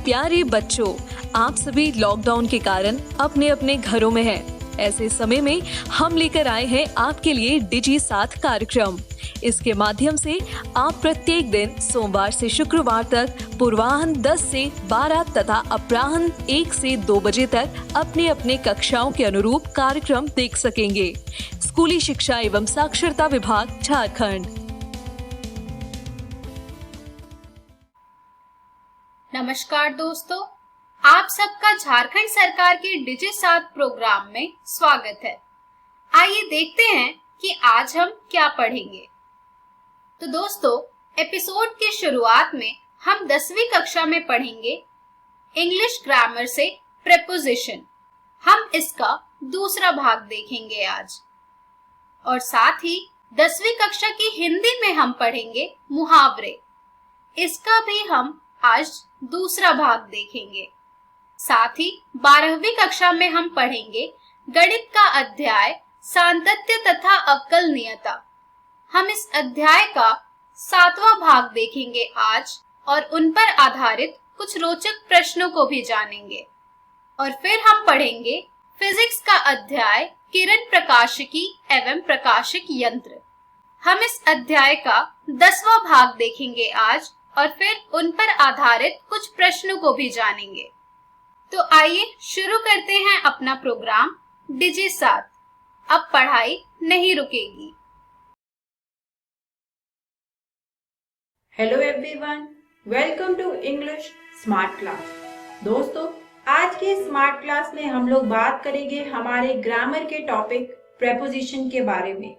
प्यारे बच्चों, आप सभी लॉकडाउन के कारण अपने अपने घरों में हैं। ऐसे समय में हम लेकर आए हैं आपके लिए डिजी साथ कार्यक्रम। इसके माध्यम से आप प्रत्येक दिन सोमवार से शुक्रवार तक पूर्वाह्न 10 से 12 तथा अपराह्न 1 से 2 बजे तक अपने अपने कक्षाओं के अनुरूप कार्यक्रम देख सकेंगे। स्कूली शिक्षा एवं साक्षरता विभाग, झारखंड। नमस्कार दोस्तों, आप सबका झारखंड सरकार के डिजी साथ प्रोग्राम में स्वागत है। आइए देखते हैं कि आज हम क्या पढ़ेंगे। तो दोस्तों, एपिसोड की शुरुआत में हम 10वीं कक्षा में पढ़ेंगे इंग्लिश ग्रामर से प्रेपोजिशन। हम इसका दूसरा भाग देखेंगे आज। और साथ ही 10वीं कक्षा की हिंदी में हम पढ़ेंगे मुहावरे। इसका भी हम आज दूसरा भाग देखेंगे। साथ ही 12वीं कक्षा में हम पढ़ेंगे गणित का अध्याय सांतत्य तथा अवकलनीयता। हम इस अध्याय का 7वां भाग देखेंगे आज और उन पर आधारित कुछ रोचक प्रश्नों को भी जानेंगे। और फिर हम पढ़ेंगे फिजिक्स का अध्याय किरण प्रकाशिकी एवं प्रकाशिक यंत्र। हम इस अध्याय का 10वां भाग देखेंगे आज और फिर उन पर आधारित कुछ प्रश्नों को भी जानेंगे। तो आइए शुरू करते हैं अपना प्रोग्राम डिजी साथ। अब पढ़ाई नहीं रुकेगी। Hello everyone, welcome to English smart class. दोस्तों, आज के स्मार्ट क्लास में हम लोग बात करेंगे हमारे ग्रामर के टॉपिक प्रेपोजिशन के बारे में।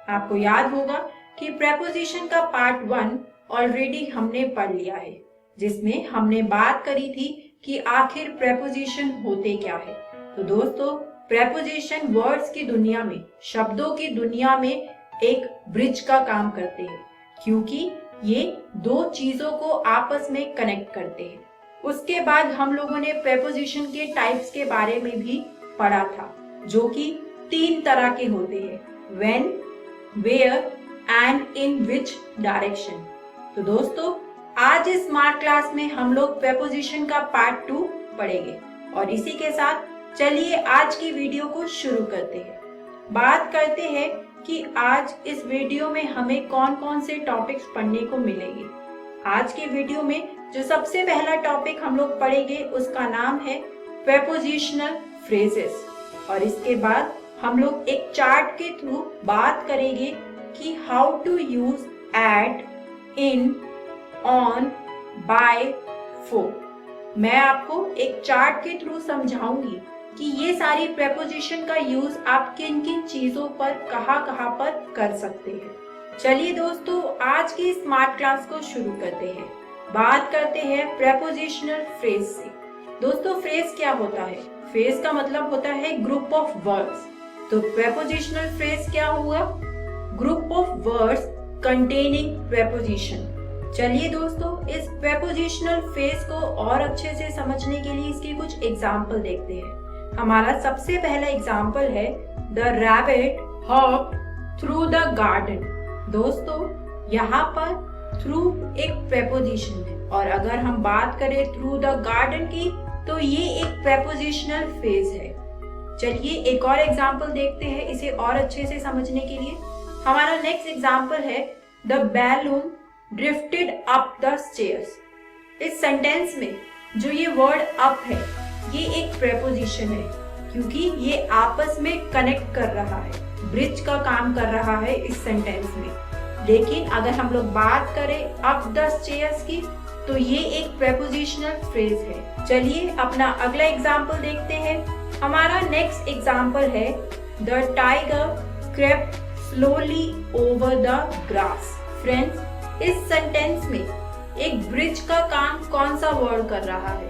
आपको याद होगा कि प्रेपोजिशन का पार्ट 1 ऑलरेडी हमने पढ़ लिया है, जिसमें हमने बात करी थी कि आखिर प्रेपोजिशन होते क्या है। तो दोस्तों, प्रेपोजिशन वर्ड्स की दुनिया में, शब्दों की दुनिया में एक ब्रिज का काम करते हैं, क्योंकि ये दो चीजों को आपस में कनेक्ट करते हैं। उसके बाद हम लोगों ने प्रेपोजिशन के टाइप्स के बारे में भी पढ़ा था, जो कि 3 तरह के होते हैं, when, where and in which direction. तो दोस्तों, आज इस स्मार्ट क्लास में हम लोग प्रेपोजिशन का पार्ट 2 पढ़ेंगे। और इसी के साथ चलिए आज की वीडियो को शुरू करते हैं। बात करते हैं कि आज इस वीडियो में हमें कौन कौन से टॉपिक्स पढ़ने को मिलेंगे। आज की वीडियो में जो सबसे पहला टॉपिक हम लोग पढ़ेंगे उसका नाम है प्रेपोजिशनल फ्रेजेस। और इसके बाद हम लोग एक चार्ट के थ्रू बात करेंगे कि how to use at, in, on, by, for. मैं आपको एक चार्ट के थ्रू समझाऊंगी कि ये सारी प्रेपोजिशन का यूज आप किन किन चीजों पर कहाँ पर कर सकते हैं। चलिए दोस्तों, आज की स्मार्ट क्लास को शुरू करते हैं। बात करते हैं प्रेपोजिशनल फ्रेज से। दोस्तों, फ्रेज क्या होता है? फ्रेज का मतलब होता है ग्रुप ऑफ वर्ड्स। तो प्रेपोजिशनल फ्रेज क्या हुआ? Group of words containing preposition. चलिए दोस्तों, इस प्रेपोजिशनल फ्रेज को और अच्छे से समझने के लिए इसके कुछ एग्जाम्पल देखते हैं। हमारा सबसे पहला एग्जाम्पल है the rabbit hopped through the garden. दोस्तों, यहाँ पर थ्रू एक प्रेपोजिशन है, और अगर हम बात करें थ्रू द गार्डन की, तो ये एक प्रेपोजिशनल फ्रेज है। चलिए एक और एग्जाम्पल देखते हैं इसे और अच्छे से समझने के लिए। हमारा नेक्स्ट एग्जाम्पल है the balloon drifted up the stairs. इस सेंटेंस में जो ये वर्ड अप है, ये एक प्रेपोजिशन है, क्योंकि ये आपस में कनेक्ट कर रहा है, ब्रिज का काम कर रहा है इस सेंटेंस में। लेकिन अगर हम लोग बात करें अप द स्टेयर्स की, तो ये एक प्रेपोजिशनल फ्रेज है। चलिए अपना अगला एग्जाम्पल देखते हैं। हमारा नेक्स्ट एग्जाम्पल है the tiger crept slowly over the grass. Friends, इस सेंटेंस में एक ब्रिज का काम कौन सा वर्ड कर रहा है?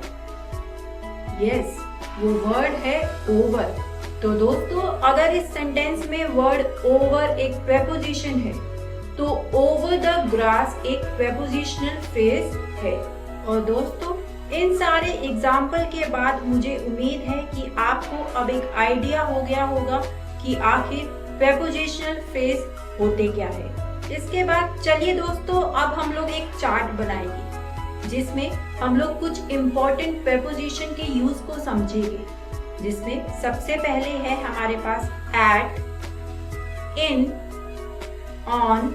यस, वो वर्ड है ओवर। तो दोस्तों, अगर इस सेंटेंस में वर्ड ओवर एक प्रेपोजिशन है, तो ओवर द ग्रास एक प्रेपोजिशनल फ्रेज है। और दोस्तों, इन सारे एग्जाम्पल के बाद मुझे उम्मीद है कि आपको अब एक आइडिया हो गया होगा कि आखिर प्रेपोजिशनल फ्रेज होते क्या है। इसके बाद चलिए दोस्तों, अब हम लोग एक चार्ट बनाएंगे। जिसमें हम लोग कुछ इम्पोर्टेंट प्रेपोजिशन के यूज को समझेंगे, जिसमें सबसे पहले है हमारे पास at, in, on,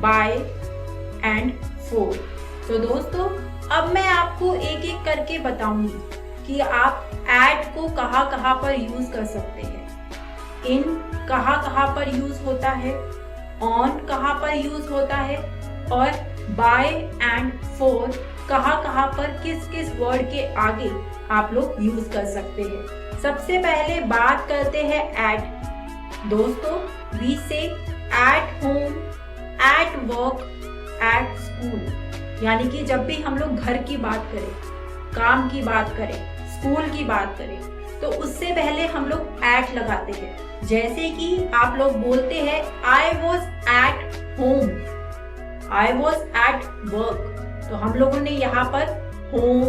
by and for. तो दोस्तों अब मैं आपको एक एक करके बताऊंगी कि आप एट को कहाँ पर यूज कर सकते हैं, इन कहाँ पर यूज होता है, ऑन कहाँ पर यूज होता है और बाय एंड फॉर कहाँ पर किस किस वर्ड के आगे आप लोग यूज कर सकते हैं। सबसे पहले बात करते हैं एट। दोस्तों वी से at home, at work, at school, यानी कि जब भी हम लोग घर की बात करें, काम की बात करें, स्कूल की बात करें, तो उससे पहले हम लोग एट लगाते हैं। जैसे कि आप लोग बोलते हैं I was at home, I was at work, तो हम लोगों ने यहाँ पर होम,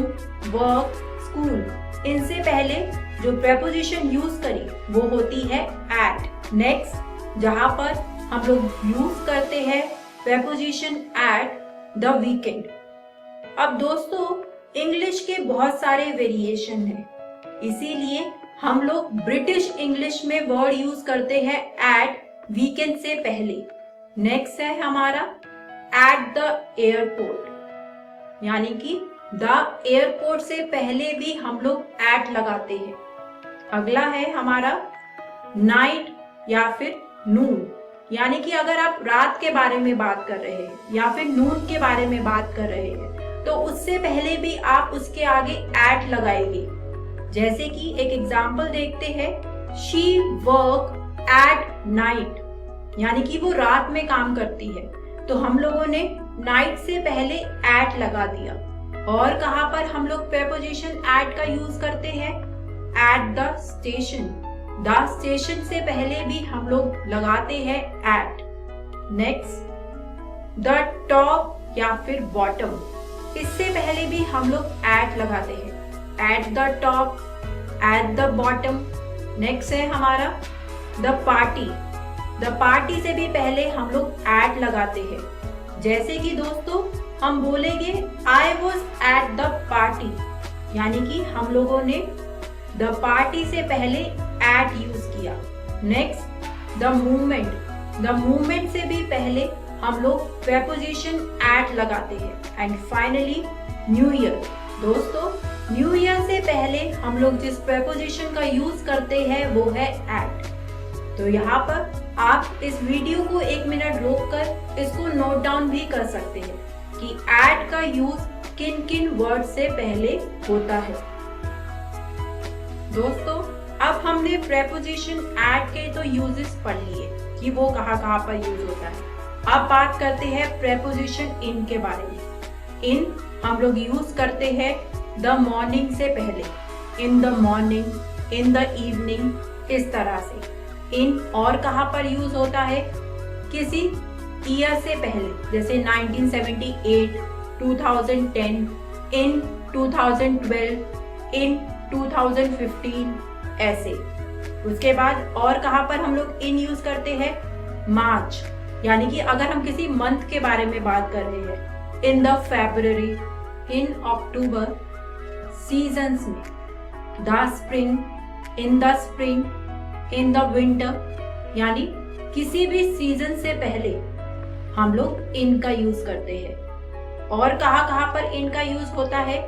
वर्क, स्कूल, इनसे पहले जो प्रेपोजिशन यूज करी वो होती है एट। नेक्स्ट जहाँ पर हम लोग यूज करते हैं प्रेपोजिशन एट द वीकेंड। अब दोस्तों इंग्लिश के बहुत सारे वेरिएशन हैं, इसीलिए हम लोग ब्रिटिश इंग्लिश में वर्ड यूज करते हैं एट वीकेंड से पहले। नेक्स्ट है हमारा एट द एयरपोर्ट, यानी कि द एयरपोर्ट से पहले भी हम लोग एट लगाते हैं। अगला है हमारा नाइट या फिर नून, यानी कि अगर आप रात के बारे में बात कर रहे हैं या फिर नून के बारे में बात कर रहे हैं तो उससे पहले भी आप उसके आगे एट लगाएंगे। जैसे कि एक एग्जाम्पल देखते हैं, शी वर्क एट नाइट, यानी कि वो रात में काम करती है, तो हम लोगों ने नाइट से पहले एट लगा दिया। और कहाँ पर हम लोग प्रेपोजिशन एट का यूज करते हैं, at the station, the station से पहले भी हम लोग लगाते हैं एट। नेक्स्ट द टॉप या फिर बॉटम, इससे पहले भी हम लोग एट लगाते हैं, at the top, at the bottom. Next है हमारा द पार्टी, द पार्टी से भी पहले हम लोग एट लगाते हैं। जैसे कि दोस्तों हम बोलेंगे I was at the party, यानी कि हम लोगों ने द पार्टी से पहले एट यूज किया। Next the movement, the movement से भी पहले हम लोग प्रेपोजिशन एट लगाते हैं। And finally new year. दोस्तों न्यू ईयर से पहले हम लोग जिस प्रेपोजिशन का यूज करते हैं वो है एट। तो यहाँ पर आप इस वीडियो को 1 मिनट रोककर इसको नोट डाउन भी कर सकते हैं कि एट का यूज किन किन वर्ड से पहले होता है। दोस्तों अब हमने प्रेपोजिशन एट के तो यूजेस पढ़ लिए कि वो कहाँ पर यूज होता है। अब बात करते हैं प्रेपोजिशन इन के बारे में। इन हम लोग यूज करते हैं द मॉर्निंग से पहले, in the morning, in the evening, इस तरह से। इन और कहाँ पर यूज होता है, किसी ईयर से पहले, जैसे 1978, 2010, इन 2012, इन 2015, ऐसे। उसके बाद और कहाँ पर हम लोग इन यूज करते हैं, मार्च, यानी कि अगर हम किसी मंथ के बारे में बात कर रहे हैं, in the February, in October. सीजन्स में the spring, in the spring, in the winter, यानी किसी भी सीजन से पहले हम लोग इन का यूज करते हैं। और कहाँ पर इन का यूज होता है,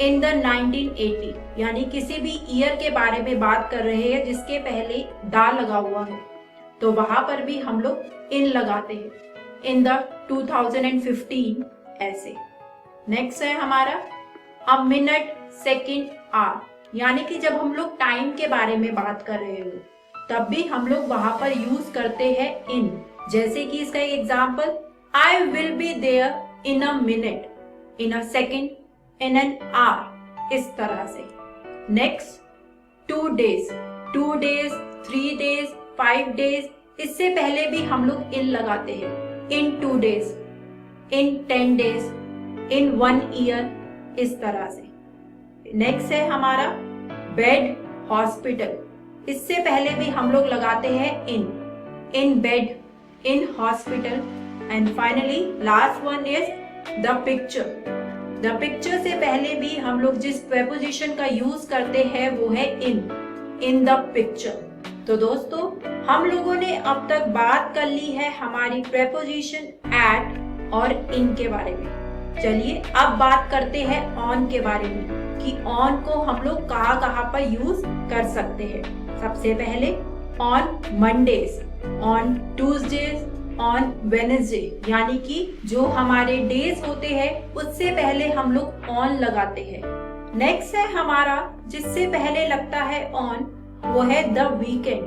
इन द 1980, यानी किसी भी ईयर के बारे में बात कर रहे हैं जिसके पहले दा लगा हुआ है, तो वहां पर भी हम लोग इन लगाते हैं, इन द 2015, ऐसे। नेक्स्ट है हमारा अ मिनट, सेकेंड, आवर, यानी कि जब हम लोग टाइम के बारे में बात कर रहे हो तब भी हम लोग वहां पर यूज करते हैं इन। जैसे कि इसका एक example, I will be there in a minute, in a second, in an hour, इस तरह से। Next 2 days, 2 days, 3 days, 5 days, इससे पहले भी हम लोग इन लगाते हैं, in 2 days, in 10 days, in 1 year, इस तरह से। नेक्स्ट है हमारा बेड, हॉस्पिटल, इससे पहले भी हम लोग लगाते हैं in bed, in hospital. And finally last one is the picture, the picture से पहले भी हम लोग जिस प्रेपोजिशन का यूज करते हैं वो है इन द पिक्चर। तो दोस्तों हम लोगों ने अब तक बात कर ली है हमारी प्रेपोजिशन एट और इन के बारे में। चलिए अब बात करते हैं ऑन के बारे में कि ऑन को हम लोग कहाँ कहाँ पर यूज कर सकते हैं। सबसे पहले on Mondays, on Tuesdays, on Wednesday, यानी कि जो हमारे डेज होते हैं उससे पहले हम लोग ऑन लगाते हैं। नेक्स्ट है हमारा जिससे पहले लगता है ऑन, वो है द वीकेंड।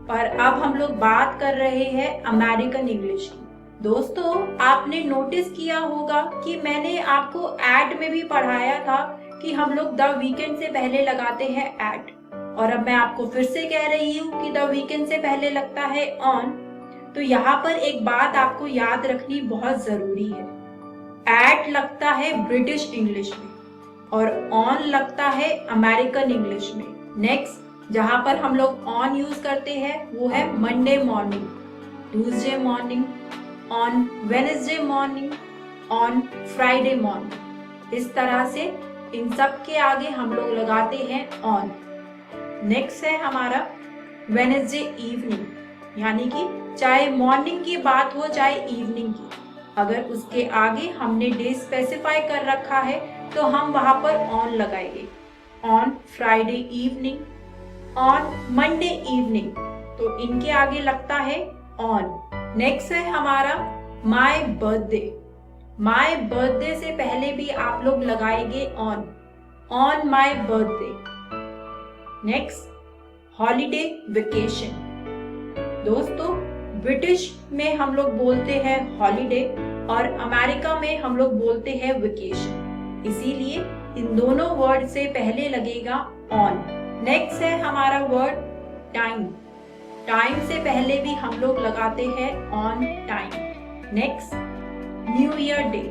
पर अब हम लोग बात कर रहे हैं अमेरिकन इंग्लिश की। दोस्तों आपने नोटिस किया होगा कि मैंने आपको एट में भी पढ़ाया था कि हम लोग द वीकेंड से पहले लगाते हैं एट, और अब मैं आपको फिर से कह रही हूँ कि द वीकेंड से पहले लगता है ऑन। तो यहाँ पर एक बात आपको याद रखनी बहुत जरूरी है, एट लगता है ब्रिटिश इंग्लिश में और ऑन लगता है अमेरिकन इंग्लिश में। नेक्स्ट जहाँ पर हम लोग ऑन यूज करते हैं वो है Monday morning, Tuesday morning, on Wednesday morning, on Friday morning. इस तरह से इन सब के आगे हम लोग लगाते हैं ऑन। नेक्स्ट है हमारा वेडनेसडे इवनिंग, यानी कि चाहे मॉर्निंग की बात हो चाहे इवनिंग की, अगर उसके आगे हमने डे स्पेसिफाई कर रखा है तो हम वहां पर ऑन लगाएंगे। On Friday evening, on Monday evening, तो इनके आगे लगता है ऑन। नेक्स्ट है हमारा माय बर्थडे। माय बर्थडे से पहले भी आप लोग लगाएंगे on my birthday. Next holiday vacation. दोस्तों ब्रिटिश में हम लोग बोलते हैं हॉलीडे और अमेरिका में हम लोग बोलते हैं वेकेशन, इसीलिए इन दोनों वर्ड से पहले लगेगा ऑन। नेक्स्ट है हमारा वर्ड टाइम। टाइम से पहले भी हम लोग लगाते हैं on time. Next new year day.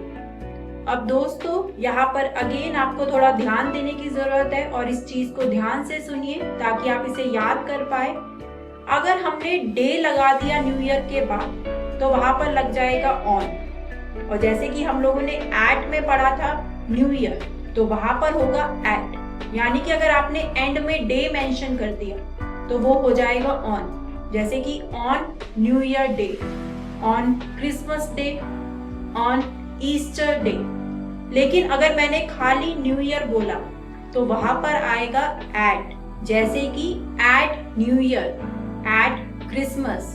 अब दोस्तों यहाँ पर अगेन आपको थोड़ा ध्यान देने की जरूरत है और इस चीज को ध्यान से सुनिए ताकि आप इसे याद कर पाए। अगर हमने डे लगा दिया न्यू ईयर के बाद तो वहां पर लग जाएगा ऑन, और जैसे कि हम लोगों ने एट में पढ़ा था न्यू ईयर, तो वहां पर होगा एट, यानी कि अगर आपने एंड में डे मेंशन कर दिया तो वो हो जाएगा ऑन। जैसे कि on new year day, on Christmas day, on Easter day. लेकिन अगर मैंने खाली न्यू ईयर बोला तो वहां पर आएगा एट, जैसे कि at New Year, at Christmas,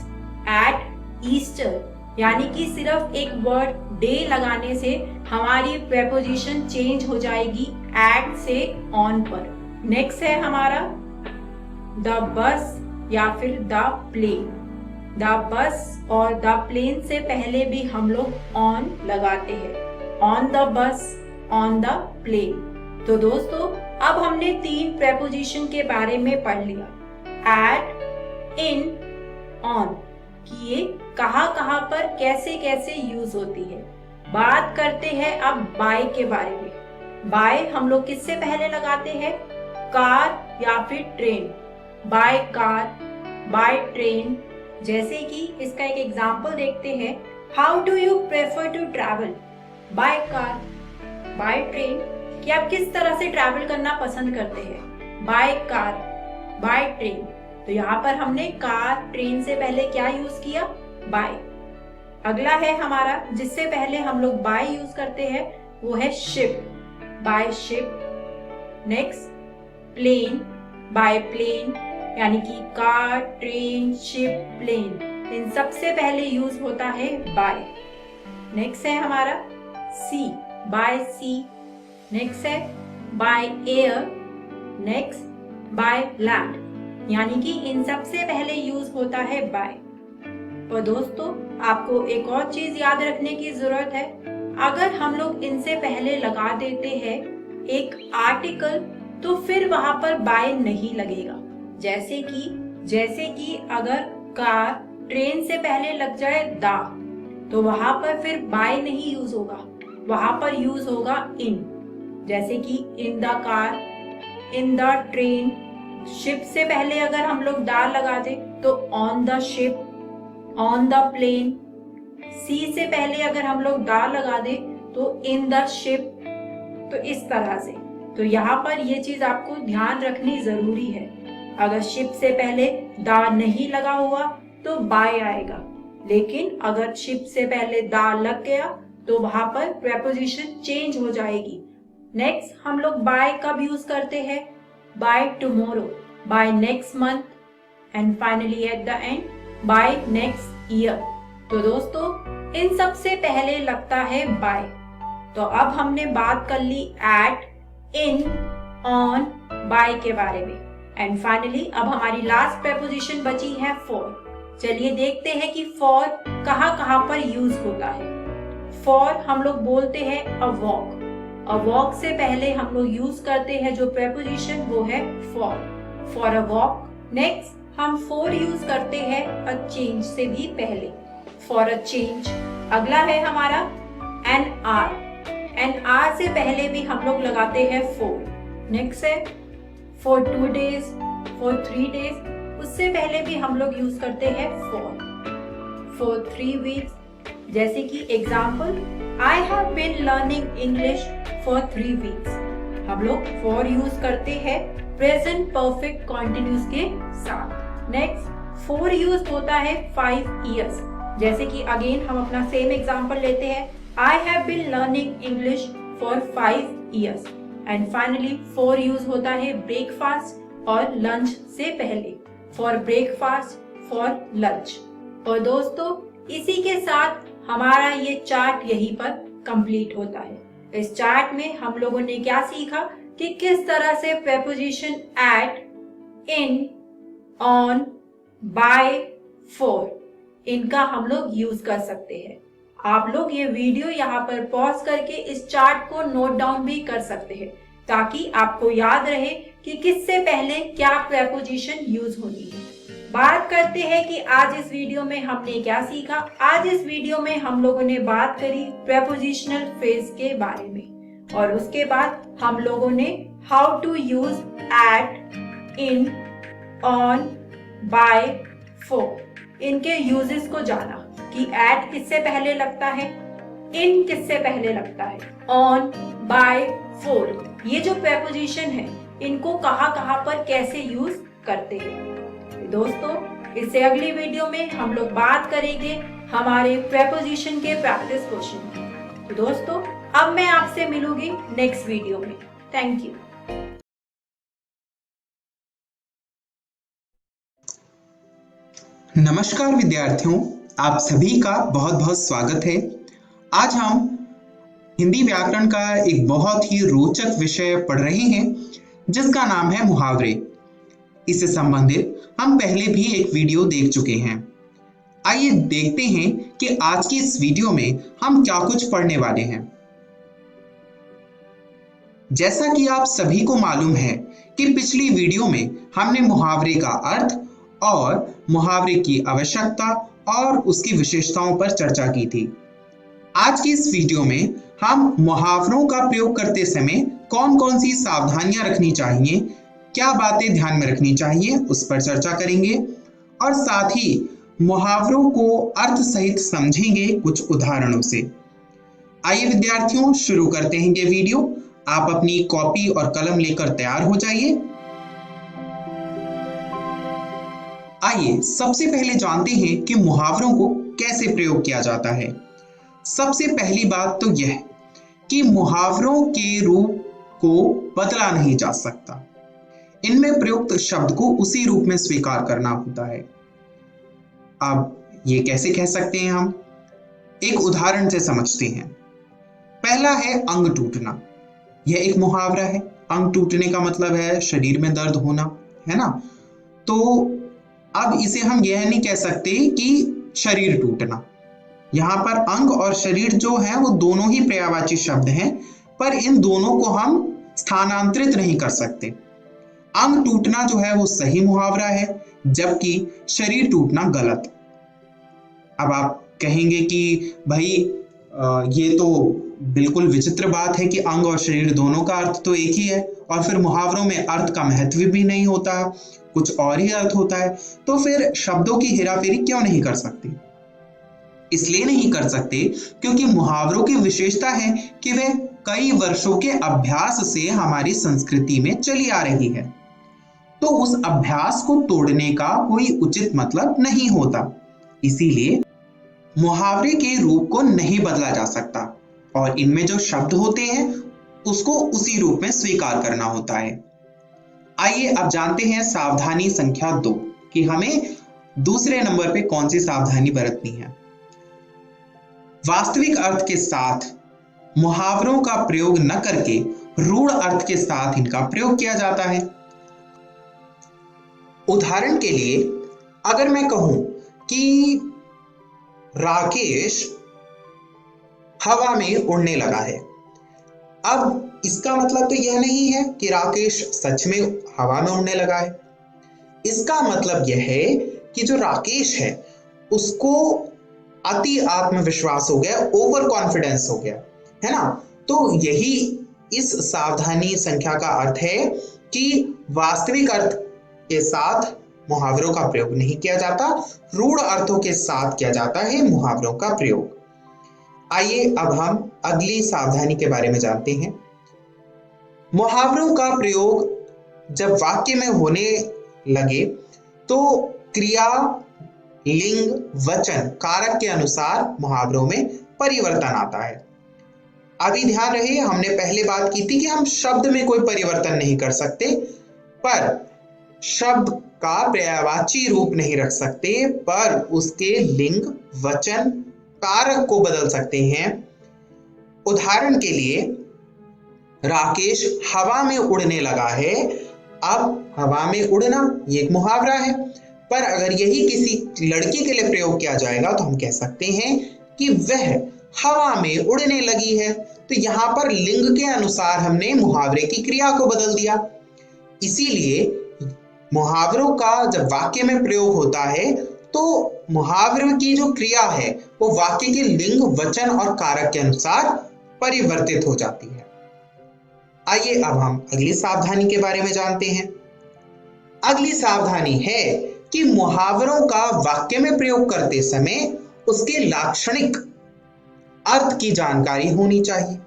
at Easter, यानी कि सिर्फ एक वर्ड डे लगाने से हमारी प्रेपोजिशन चेंज हो जाएगी एट से ऑन पर। नेक्स्ट है हमारा द बस या फिर द प्लेन। द बस और द प्लेन से पहले भी हम लोग ऑन लगाते हैं, on the bus, on the plane. तो दोस्तों अब हमने 3 प्रेपोजिशन के बारे में पढ़ लिया, एट, इन, ऑन, कि ये कहाँ पर कैसे कैसे यूज होती है। बात करते हैं अब बाय के बारे में। बाय हम लोग किससे पहले लगाते हैं, कार या फिर train. By car, by train. जैसे कि इसका एक एग्जाम्पल देखते हैं, how do you prefer to travel, by car, by train, कि आप किस तरह से ट्रैवल करना पसंद करते हैं, बाय कार, बाय ट्रेन। तो यहाँ पर हमने कार ट्रेन से पहले क्या यूज किया, बाय। अगला है हमारा जिससे पहले हम लोग बाय यूज करते हैं वो है ship, by ship. Next plane, by plane, यानी कि कार, ट्रेन, शिप, प्लेन, इन सबसे पहले यूज होता है बाय। नेक्स्ट है हमारा सी, बाय सी। नेक्स्ट है by air. Next by land, यानी कि इन सबसे पहले यूज होता है बाय। और दोस्तों आपको एक और चीज याद रखने की जरूरत है, अगर हम लोग इनसे पहले लगा देते हैं एक आर्टिकल तो फिर वहां पर बाय नहीं लगेगा। जैसे कि अगर कार ट्रेन से पहले लग जाए दा, तो वहां पर फिर बाय नहीं यूज होगा, वहां पर यूज होगा इन। जैसे कि in the car, in the train. Ship से पहले अगर हम लोग दा लगा दे तो on the ship, on the plane. Sea से पहले अगर हम लोग दा लगा दे तो इन द शिप, तो इस तरह से। तो यहाँ पर ये चीज आपको ध्यान रखनी जरूरी है। अगर शिप से पहले दा नहीं लगा हुआ तो बाय आएगा, लेकिन अगर शिप से पहले दा लग गया तो वहां पर प्रेपोजिशन चेंज हो जाएगी। नेक्स्ट हम लोग बाय कब यूज करते हैं? By tomorrow, by next month, and finally at the end by next year. तो दोस्तों इन सब से पहले लगता है बाय। तो अब हमने बात कर ली एट, इन, ऑन, बाय के बारे में। एंड फाइनली अब हमारी लास्ट प्रेपोजिशन बची है फॉर। चलिए देखते हैं कि फॉर कहाँ कहाँ पर यूज होता है। फॉर हम लोग बोलते हैं अ वॉक। अ वॉक से पहले हम लोग यूज करते हैं जो प्रेपोजिशन वो है फॉर अ वॉक। नेक्स्ट हम फॉर यूज करते हैं अ चेंज से भी पहले, फॉर अ चेंज। अगला है हमारा एन आर। एन आर से पहले भी हम लोग लगाते हैं फॉर। नेक्स्ट है फॉर 2 days, फॉर 3 days, उससे पहले भी हम लोग यूज करते हैं फॉर 3 weeks। जैसे कि example, I have been learning English for 3 weeks। हम लोग फॉर यूज करते हैं प्रेजेंट परफेक्ट कॉन्टिन्यूस के साथ। नेक्स्ट फॉर यूज होता है 5 years। जैसे कि अगेन हम अपना सेम एग्जाम्पल लेते हैं, I have been learning English for 5 years। And finally for use होता है ब्रेकफास्ट और लंच से पहले, फॉर ब्रेकफास्ट, फॉर लंच। और दोस्तों इसी के साथ हमारा ये चार्ट यहीं पर कंप्लीट होता है। इस चार्ट में हम लोगों ने क्या सीखा कि किस तरह से preposition at, in, on, by, for इनका हम लोग यूज कर सकते हैं। आप लोग ये वीडियो यहाँ पर पॉज करके इस चार्ट को नोट डाउन भी कर सकते हैं ताकि आपको याद रहे कि किससे पहले क्या प्रेपोजिशन यूज होनी है। बात करते हैं कि आज इस वीडियो में हमने क्या सीखा। आज इस वीडियो में हम लोगों ने बात करी प्रेपोजिशनल फ्रेज के बारे में, और उसके बाद हम लोगों ने how to use at, in, on, by, for इनके यूजेस को जाना कि एट किससे पहले लगता है, इन किससे पहले लगता है, ऑन, बाय, फॉर ये जो प्रेपोजिशन है इनको कहाँ कहाँ पर कैसे यूज करते हैं। दोस्तों इससे अगली वीडियो में हम लोग बात करेंगे हमारे प्रेपोजिशन के प्रैक्टिस क्वेश्चन की। तो दोस्तों अब मैं आपसे मिलूंगी नेक्स्ट वीडियो में। Thank you. नमस्कार विद्यार्थियों, आप सभी का बहुत बहुत स्वागत है। आज हम हिंदी व्याकरण का एक बहुत ही रोचक विषय पढ़ रहे हैं जिसका नाम है मुहावरे। इससे संबंधित हम पहले भी एक वीडियो देख चुके हैं। आइए देखते हैं कि आज की इस वीडियो में हम क्या कुछ पढ़ने वाले हैं। जैसा कि आप सभी को मालूम है कि पिछली वीडियो में हमने मुहावरे का अर्थ और मुहावरे की आवश्यकता और उसकी विशेषताओं पर चर्चा की थी। आज की इस वीडियो में हम मुहावरों का प्रयोग करते समय कौन कौन सी सावधानियां रखनी चाहिए, क्या बातें ध्यान में रखनी चाहिए, उस पर चर्चा करेंगे और साथ ही मुहावरों को अर्थ सहित समझेंगे कुछ उदाहरणों से। आइए विद्यार्थियों शुरू करते हैं ये वीडियो। आप अपनी कॉपी और कलम लेकर तैयार हो जाइए। आइए सबसे पहले जानते हैं कि मुहावरों को कैसे प्रयोग किया जाता है। सबसे पहली बात तो यह कि मुहावरों के रूप को बदला नहीं जा सकता। इनमें प्रयुक्त शब्द को उसी रूप में स्वीकार करना होता है। अब ये कैसे कह सकते हैं हम, एक उदाहरण से समझते हैं। पहला है अंग टूटना। यह एक मुहावरा है। अंग टूटने का मतलब है शरीर में दर्द होना, है ना। तो अब इसे हम यह नहीं कह सकते कि शरीर टूटना। यहाँ पर अंग और शरीर जो है वो दोनों ही पर्यायवाची शब्द हैं, पर इन दोनों को हम स्थानांतरित नहीं कर सकते। अंग टूटना जो है वो सही मुहावरा है, जबकि शरीर टूटना गलत। अब आप कहेंगे कि भाई ये तो बिल्कुल विचित्र बात है कि अंग और शरीर दोनों का अर्थ तो एक ही है और फिर मुहावरों में अर्थ का महत्व भी नहीं होता, कुछ और ही अर्थ होता है। तो फिर शब्दों की हेराफेरी क्यों नहीं कर सकते? इसलिए नहीं कर सकते क्योंकि मुहावरों की विशेषता है कि वे कई वर्षों के अभ्यास से हमारी संस्कृति में चली आ रही है, तो उस अभ्यास को तोड़ने का कोई उचित मतलब नहीं होता। इसीलिए मुहावरे के रूप को नहीं बदला जा सकता और इनमें जो शब्द होते हैं उसको उसी रूप में स्वीकार करना होता है। आइए अब जानते हैं सावधानी संख्या 2 कि हमें दूसरे नंबर पे कौन सी सावधानी बरतनी है। वास्तविक अर्थ के साथ मुहावरों का प्रयोग न करके रूढ़ अर्थ के साथ इनका प्रयोग किया जाता है। उदाहरण के लिए अगर मैं कहूं कि राकेश हवा में उड़ने लगा है, अब इसका मतलब तो यह नहीं है कि राकेश सच में हवा में उड़ने लगा है। इसका मतलब यह है कि जो राकेश है उसको अति आत्मविश्वास हो गया, ओवर कॉन्फिडेंस हो गया, है ना। तो यही इस सावधानी संख्या का अर्थ है कि वास्तविक अर्थ के साथ मुहावरों का प्रयोग नहीं किया जाता, रूढ़ अर्थों के साथ किया जाता है मुहावरों का प्रयोग। आइए अब हम अगली सावधानी के बारे में जानते हैं। मुहावरों का प्रयोग जब वाक्य में होने लगे तो क्रिया, लिंग, वचन, कारक के अनुसार मुहावरों में परिवर्तन आता है। अभी ध्यान रहे, हमने पहले बात की थी कि हम शब्द में कोई परिवर्तन नहीं कर सकते, पर शब्द का पर्यायवाची रूप नहीं रख सकते, पर उसके लिंग, वचन, कारक को बदल सकते हैं। उदाहरण के लिए राकेश हवा में उड़ने लगा है। अब हवा में उड़ना ये एक मुहावरा है, पर अगर यही किसी लड़की के लिए प्रयोग किया जाएगा तो हम कह सकते हैं कि वह हवा में उड़ने लगी है। तो यहां पर लिंग के अनुसार हमने मुहावरे की क्रिया को बदल दिया। इसीलिए मुहावरों का जब वाक्य में प्रयोग होता है तो मुहावरे की जो क्रिया है वो वाक्य के लिंग, वचन और कारक के अनुसार परिवर्तित हो जाती है। आइए अब हम अगली सावधानी के बारे में जानते हैं। अगली सावधानी है कि मुहावरों का वाक्य में प्रयोग करते समय उसके लाक्षणिक अर्थ की जानकारी होनी चाहिए।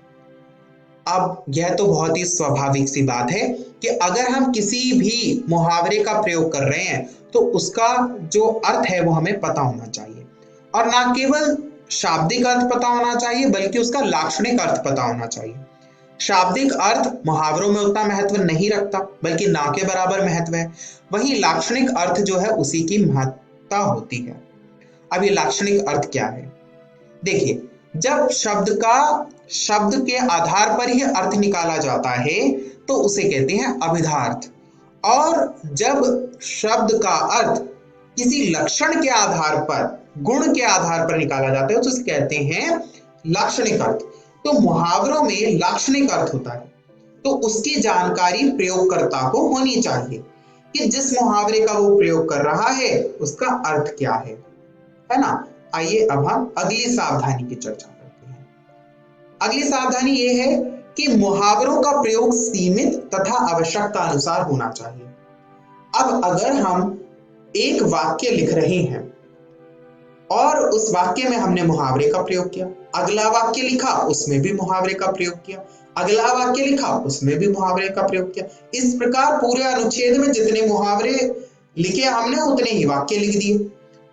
अब यह तो बहुत ही स्वाभाविक सी बात है कि अगर हम किसी भी मुहावरे का प्रयोग कर रहे हैं तो उसका जो अर्थ है वो हमें पता होना चाहिए, और ना केवल शाब्दिक अर्थ पता होना चाहिए बल्कि उसका लाक्षणिक अर्थ पता होना चाहिए। शाब्दिक अर्थ मुहावरों में उतना महत्व नहीं रखता बल्कि ना के बराबर महत्व है, वहीं लाक्षणिक अर्थ जो है उसी की महत्ता होती है। अब ये लाक्षणिक अर्थ क्या है? देखिए, जब शब्द के आधार पर ही अर्थ निकाला जाता है तो उसे कहते हैं अभिधार्थ, और जब शब्द का अर्थ किसी लक्षण के आधार पर, गुण के आधार पर निकाला जाता है तो उसे कहते हैं लाक्षणिक अर्थ। तो मुहावरों में लाक्षणिक अर्थ होता है, तो उसकी जानकारी प्रयोगकर्ता को होनी चाहिए कि जिस मुहावरे का वो प्रयोग कर रहा है उसका अर्थ क्या है ना। आइए अब हम अगली सावधानी की चर्चा करते हैं। अगली सावधानी ये है कि मुहावरों का प्रयोग सीमित तथा आवश्यकता अनुसार होना चाहिए। अब अगर हम एक वाक्य लिख रहे हैं और उस वाक्य में हमने मुहावरे का प्रयोग किया, अगला वाक्य लिखा उसमें भी मुहावरे का प्रयोग किया, अगला वाक्य लिखा उसमें भी मुहावरे का प्रयोग किया, इस प्रकार पूरे अनुच्छेद में जितने मुहावरे लिखे हमने उतने ही वाक्य लिख दिए,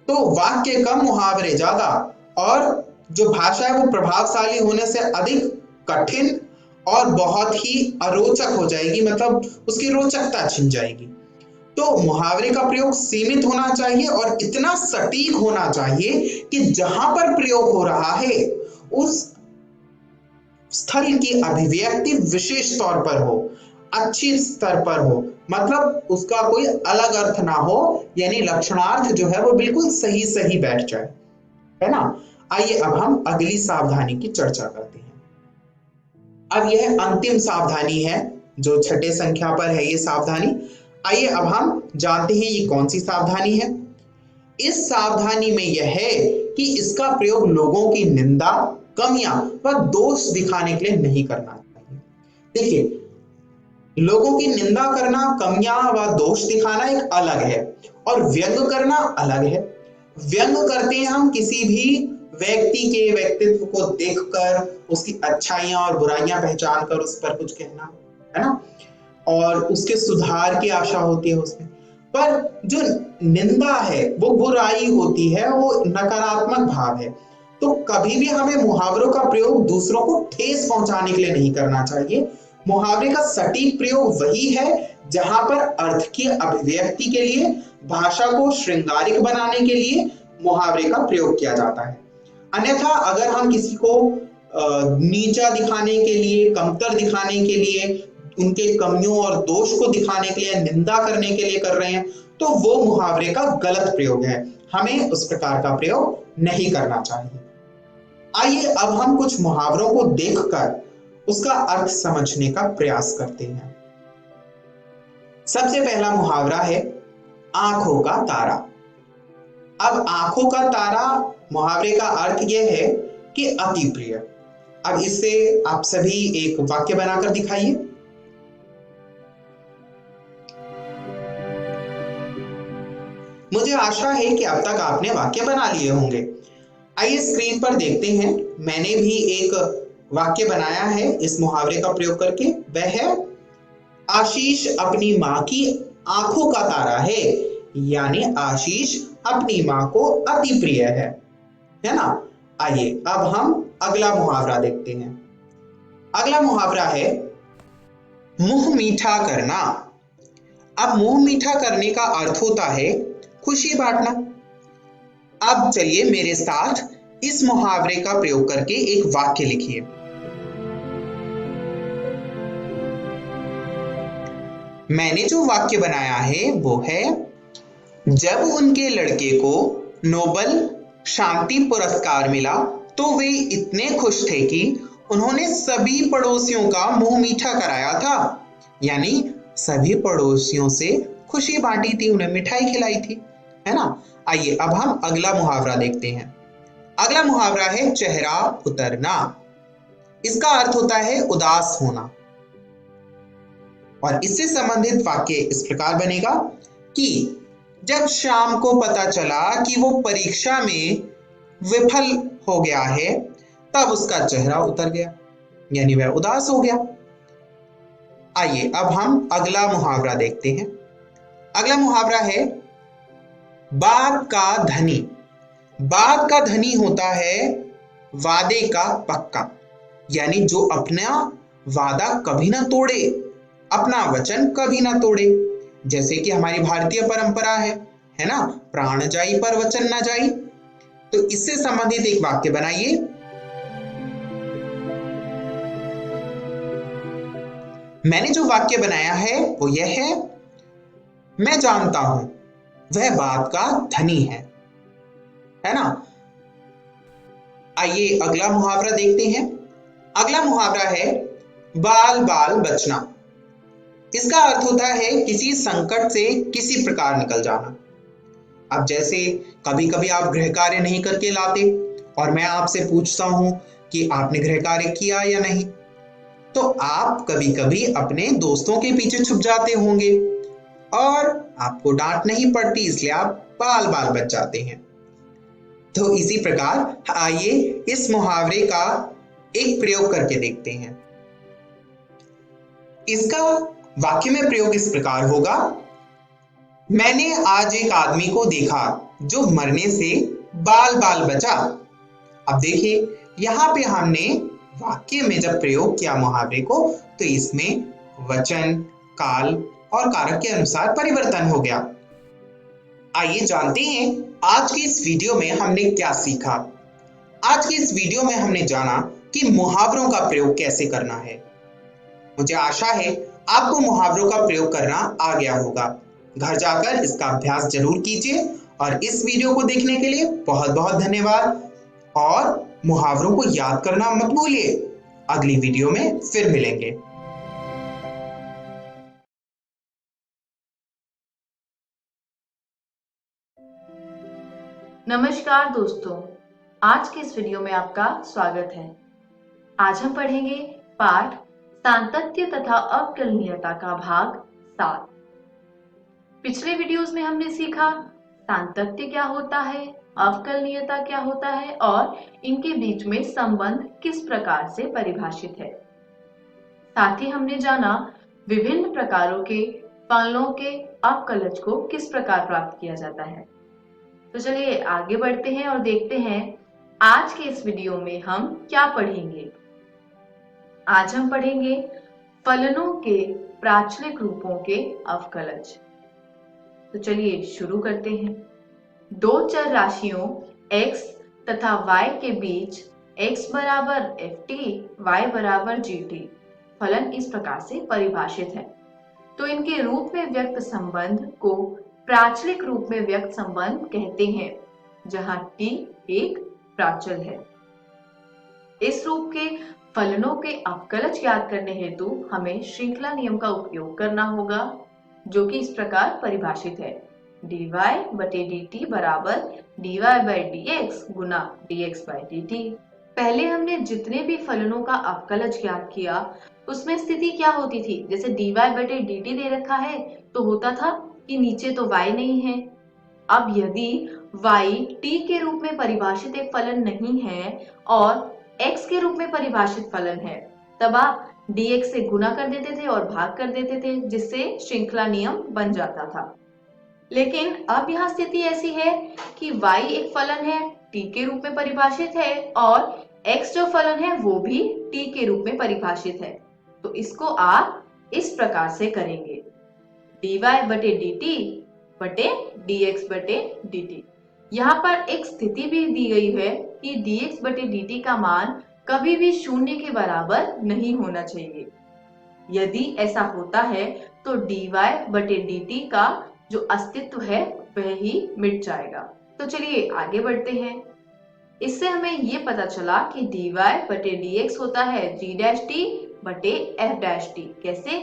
तो वाक्य कम मुहावरे ज्यादा और जो भाषा है वो प्रभावशाली होने से अधिक कठिन और बहुत ही अरोचक हो जाएगी, मतलब उसकी रोचकता छिन जाएगी। तो मुहावरे का प्रयोग सीमित होना चाहिए और इतना सटीक होना चाहिए कि जहां पर प्रयोग हो रहा है उस स्थल की अभिव्यक्ति विशेष तौर पर हो, अच्छी स्तर पर हो, मतलब उसका कोई अलग अर्थ ना हो, यानी लक्षणार्थ जो है वो बिल्कुल सही सही बैठ जाए, है ना। आइए अब हम अगली सावधानी की चर्चा करते हैं। अब यह अंतिम सावधानी है जो छठे संख्या पर है ये सावधानी। आइए अब हम जानते हैं ये कौन सी सावधानी है। इस सावधानी में यह है कि इसका प्रयोग लोगों की निंदा, कमियां व दोष दिखाने के लिए नहीं करना चाहिए। देखिए, लोगों की निंदा करना, कमियां व दोष दिखाना एक अलग है और व्यंग करना अलग है। व्यंग करते हैं हम किसी भी व्यक्ति के व्यक्तित्व को देखकर उसकी अच्छाइयां और बुराइयां पहचान कर उस पर कुछ कहना, है ना, और उसके सुधार की आशा होती है उसमें। पर जो निंदा है वो बुराई होती है, वो नकारात्मक भाव है। तो कभी भी हमें मुहावरों का प्रयोग दूसरों को ठेस पहुंचाने के लिए नहीं करना चाहिए। मुहावरे का सटीक प्रयोग वही है जहां पर अर्थ की अभिव्यक्ति के लिए, भाषा को श्रृंगारिक बनाने के लिए मुहावरे का प्रयोग किया जाता है। अन्यथा अगर हम किसी को नीचा दिखाने के लिए, कमतर दिखाने के लिए, उनके कमियों और दोष को दिखाने के लिए, निंदा करने के लिए कर रहे हैं, तो वो मुहावरे का गलत प्रयोग है। हमें उस प्रकार का प्रयोग नहीं करना चाहिए। आइए अब हम कुछ मुहावरों को देखकर उसका अर्थ समझने का प्रयास करते हैं। सबसे पहला मुहावरा है आंखों का तारा। अब आंखों का तारा मुहावरे का अर्थ यह है कि अति प्रिय। अब इससे आप सभी एक वाक्य बनाकर दिखाइए। मुझे आशा है कि अब तक आपने वाक्य बना लिए होंगे। आइए स्क्रीन पर देखते हैं। मैंने भी एक वाक्य बनाया है इस मुहावरे का प्रयोग करके। वह है आशीष अपनी मां की आंखों का तारा है, यानी आशीष अपनी मां को अति प्रिय है ना। आइए अब हम अगला मुहावरा देखते हैं। अगला मुहावरा है मुंह मीठा करना। अब मुंह मीठा करने का अर्थ होता है खुशी बांटना। अब चलिए मेरे साथ इस मुहावरे का प्रयोग करके एक वाक्य लिखिए। मैंने जो वाक्य बनाया है वो है जब उनके लड़के को नोबेल शांति पुरस्कार मिला तो वे इतने खुश थे कि उन्होंने सभी पड़ोसियों का मुंह मीठा कराया था, यानी सभी पड़ोसियों से खुशी बांटी थी, उन्हें मिठाई खिलाई थी, है ना। आइए अब हम अगला मुहावरा देखते हैं। अगला मुहावरा है चेहरा उतरना। इसका अर्थ होता है उदास होना, और इससे संबंधित वाक्य इस प्रकार बनेगा कि जब श्याम को पता चला कि वो परीक्षा में विफल हो गया है तब उसका चेहरा उतर गया, यानी वह उदास हो गया। आइए अब हम अगला मुहावरा देखते हैं। अगला मुहावरा है बात का धनी। बात का धनी होता है वादे का पक्का, यानी जो अपना वादा कभी ना तोड़े, अपना वचन कभी ना तोड़े। जैसे कि हमारी भारतीय परंपरा है ना, प्राण जाई पर वचन ना जाई। तो इससे संबंधित एक वाक्य बनाइए। मैंने जो वाक्य बनाया है वो यह है मैं जानता हूं वह बात का धनी है ना। आइए अगला मुहावरा देखते हैं। अगला मुहावरा है बाल बाल बचना। इसका अर्थ होता है किसी संकट से किसी प्रकार निकल जाना। अब जैसे कभी कभी आप गृह कार्य नहीं करके लाते और मैं आपसे पूछता हूं कि आपने गृह कार्य किया या नहीं, तो आप कभी कभी अपने दोस्तों के पीछे छुप जाते होंगे और आपको डांट नहीं पड़ती, इसलिए आप बाल बाल बच जाते हैं। तो इसी प्रकार आइए इस मुहावरे का एक प्रयोग करके देखते हैं। इसका वाक्य में प्रयोग इस प्रकार होगा मैंने आज एक आदमी को देखा जो मरने से बाल बाल बचा। अब देखिए यहां पे हमने वाक्य में जब प्रयोग किया मुहावरे को तो इसमें वचन, काल और कारक के अनुसार परिवर्तन हो गया। आइए जानते हैं आज की इस वीडियो में हमने क्या सीखा। आज की इस वीडियो में हमने जाना कि मुहावरों का प्रयोग कैसे करना है। मुझे आशा है आपको मुहावरों का प्रयोग करना आ गया होगा। घर जाकर इसका अभ्यास जरूर कीजिए और इस वीडियो को देखने के लिए बहुत बहुत धन्यवाद। और मुहावरों को याद करना मत भूलिए। अगली वीडियो में फिर मिलेंगे। नमस्कार दोस्तों, आज के इस वीडियो में आपका स्वागत है। आज हम पढ़ेंगे पाठ सांतत्य तथा अवकलनीयता का भाग 7। पिछले वीडियोस में हमने सीखा सांतत्य क्या होता है, अवकलनीयता क्या होता है और इनके बीच में संबंध किस प्रकार से परिभाषित है। साथ ही हमने जाना विभिन्न प्रकारों के फलनों के अवकलज को किस प्रकार प्राप्त किया जाता है। तो चलिए आगे बढ़ते हैं और देखते हैं आज के इस वीडियो में हम क्या पढ़ेंगे। आज हम पढ़ेंगे फलनों के प्राचलिक रूपों के अवकलज। तो चलिए शुरू करते हैं। दो चर राशियों x तथा y के बीच x बराबर ft, y बराबर gt फलन इस प्रकार से परिभाषित है। तो इनके रूप में व्यक्त संबंध को प्राचलिक रूप में व्यक्त संबंध कहते हैं, जहां t एक प्राचल है। इस रूप के फलनों के अवकलज ज्ञात करने हेतु हमें श्रृंखला नियम का उपयोग करना होगा, जो कि इस प्रकार परिभाषित है। dy बटे dt बराबर dy by dx Guna dx by dt। पहले हमने जितने भी फलनों का अवकलज ज्ञात किया उसमें स्थिति क्या होती थी। जैसे dy बटे dt दे रखा है तो होता था कि नीचे तो y नहीं है। अब यदि y t के रूप में परिभाषित एक फलन नहीं है और x के रूप में परिभाषित फलन है, तब आप dx से गुना कर देते थे और भाग कर देते थे, जिससे श्रृंखला नियम बन जाता था। लेकिन अब यहाँ स्थिति ऐसी है कि y एक फलन है, t के रूप में परिभाषित है और x जो फलन है वो भी t के रूप में परिभाषित है। तो इसको आप इस प्रकार से करेंगे, dy बटे dt बटे dx बटे dt। यहाँ पर एक स्थिति भी दी गई है कि dx बटे dt का मान कभी भी शून्य के बराबर नहीं होना चाहिए। यदि ऐसा होता है तो dy बटे dt का जो अस्तित्व है वह ही मिट जाएगा। तो चलिए आगे बढ़ते हैं। इससे हमें ये पता चला कि dy बटे dx होता है g डैश t बटे f डैश t। कैसे?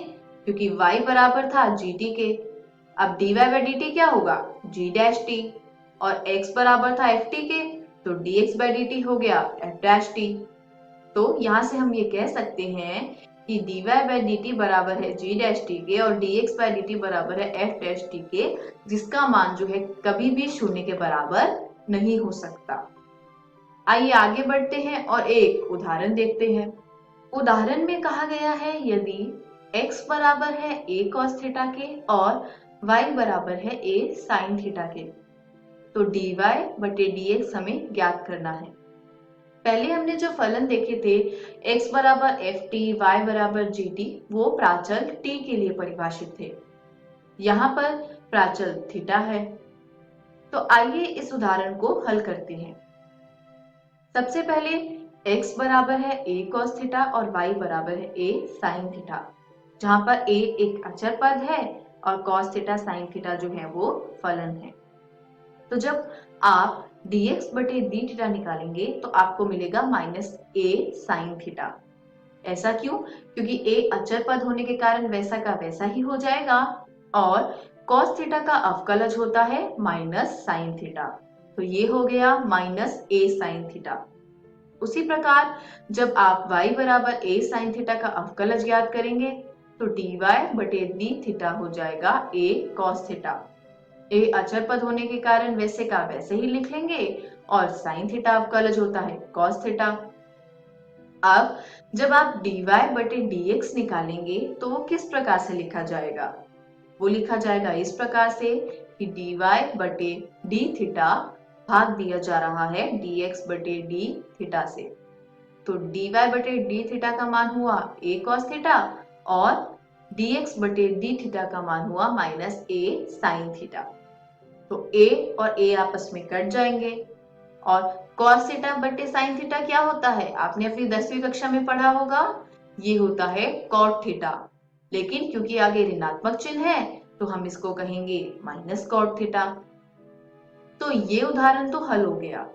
क्योंकि y बराबर था gt के। अब dy बाई dt क्या होगा? g डैश t और x बराबर था ft के, तो dx बाई dt हो गया f डैश t। तो यहाँ से हम ये कह सकते हैं कि dy बाई dt बराबर है g डैश t के और dx बाई dt बराबर है f डैश t के, जिसका मान जो है कभी भी शून्य के बराबर नहीं हो सकता। आइए आगे बढ़ते हैं और एक उदाहरण देखते हैं। उदाहरण में कहा गया है यदि x बराबर है a cos थीटा के और y बराबर है a sin थीटा के, तो dy बटे dx हमें ज्ञात करना है। पहले हमने जो फलन देखे थे x बराबर ft, y बराबर gt, वो प्राचल t के लिए परिभाषित थे। यहाँ पर प्राचल थीटा है। तो आइए इस उदाहरण को हल करते हैं। सबसे पहले x बराबर है a cos थीटा और y बराबर है a sin थीटा, जहाँ पर a एक अचर पद है और cos थीटा sin थीटा जो है वो फलन है। तो जब आप dx बटे d थीटा निकालेंगे तो आपको मिलेगा माइनस a sin थीटा। ऐसा क्यों? क्योंकि a अचर पद होने के कारण वैसा का वैसा ही हो जाएगा और cos थीटा का अवकलज होता है माइनस sin थीटा, तो ये हो गया माइनस a sin थीटा। उसी प्रकार जब आप y बराबर a sin थीटा का अवकलज ज्ञात करेंगे तो dy बटे d थीटा हो जाएगा a cos थीटा। a अचर पद होने के कारण वैसे का वैसे ही लिख लेंगे और sin थीटा अवकलज होता है cos थीटा। अब जब आप dy बटे dx निकालेंगे तो वो किस प्रकार से लिखा जाएगा? वो लिखा जाएगा इस प्रकार से कि dy बटे d थीटा भाग दिया जा रहा है dx बटे d थीटा से। तो dy बटे d थीटा का मान हुआ a cos थीटा और dx बटे d थीटा का मान हुआ माइनस a sin थीटा। तो a और a आपस में कट जाएंगे और cos थीटा बटे sin थीटा क्या होता है? आपने अपनी 10वीं कक्षा में पढ़ा होगा, ये होता है cot थीटा। लेकिन क्योंकि आगे ऋणात्मक चिन्ह है तो हम इसको कहेंगे माइनस cot थीटा। तो ये उदाहरण तो हल हो गया।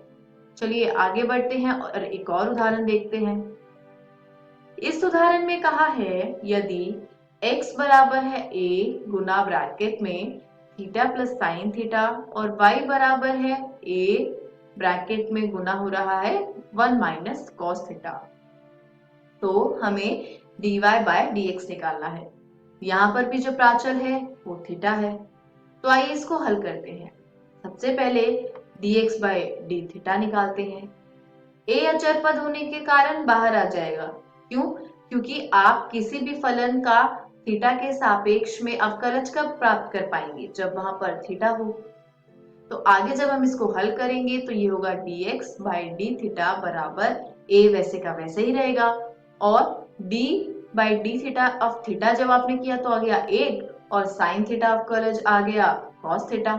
चलिए आगे बढ़ते हैं और एक और उदाहरण देखते हैं। इस उदाहरण में कहा है यदि x बराबर है a गुना ब्रैकेट में थीटा प्लस साइन थीटा और y बराबर है a ब्रैकेट में गुना हो रहा है 1 माइनस कॉस थीटा, तो हमें dy बाय dx निकालना है। यहाँ पर भी जो प्राचल है वो थीटा है। तो आइए इसको हल करते हैं। सबसे पहले dx बाय डी थीटा निकालते हैं। a अचर पद होने के कारण बाहर आ जाएगा। क्यों? क्योंकि आप किसी भी फलन का थीटा के सापेक्ष में अवकलज कब प्राप्त कर पाएंगे? जब वहां पर थीटा हो। तो आगे जब हम इसको हल करेंगे तो ये होगा dx बाय डी थीटा बराबर a वैसे का वैसे ही रहेगा, और d by d theta of theta जब आपने किया तो आ गया 1, और साइन थीटा अवकलज आ गया cos थीटा।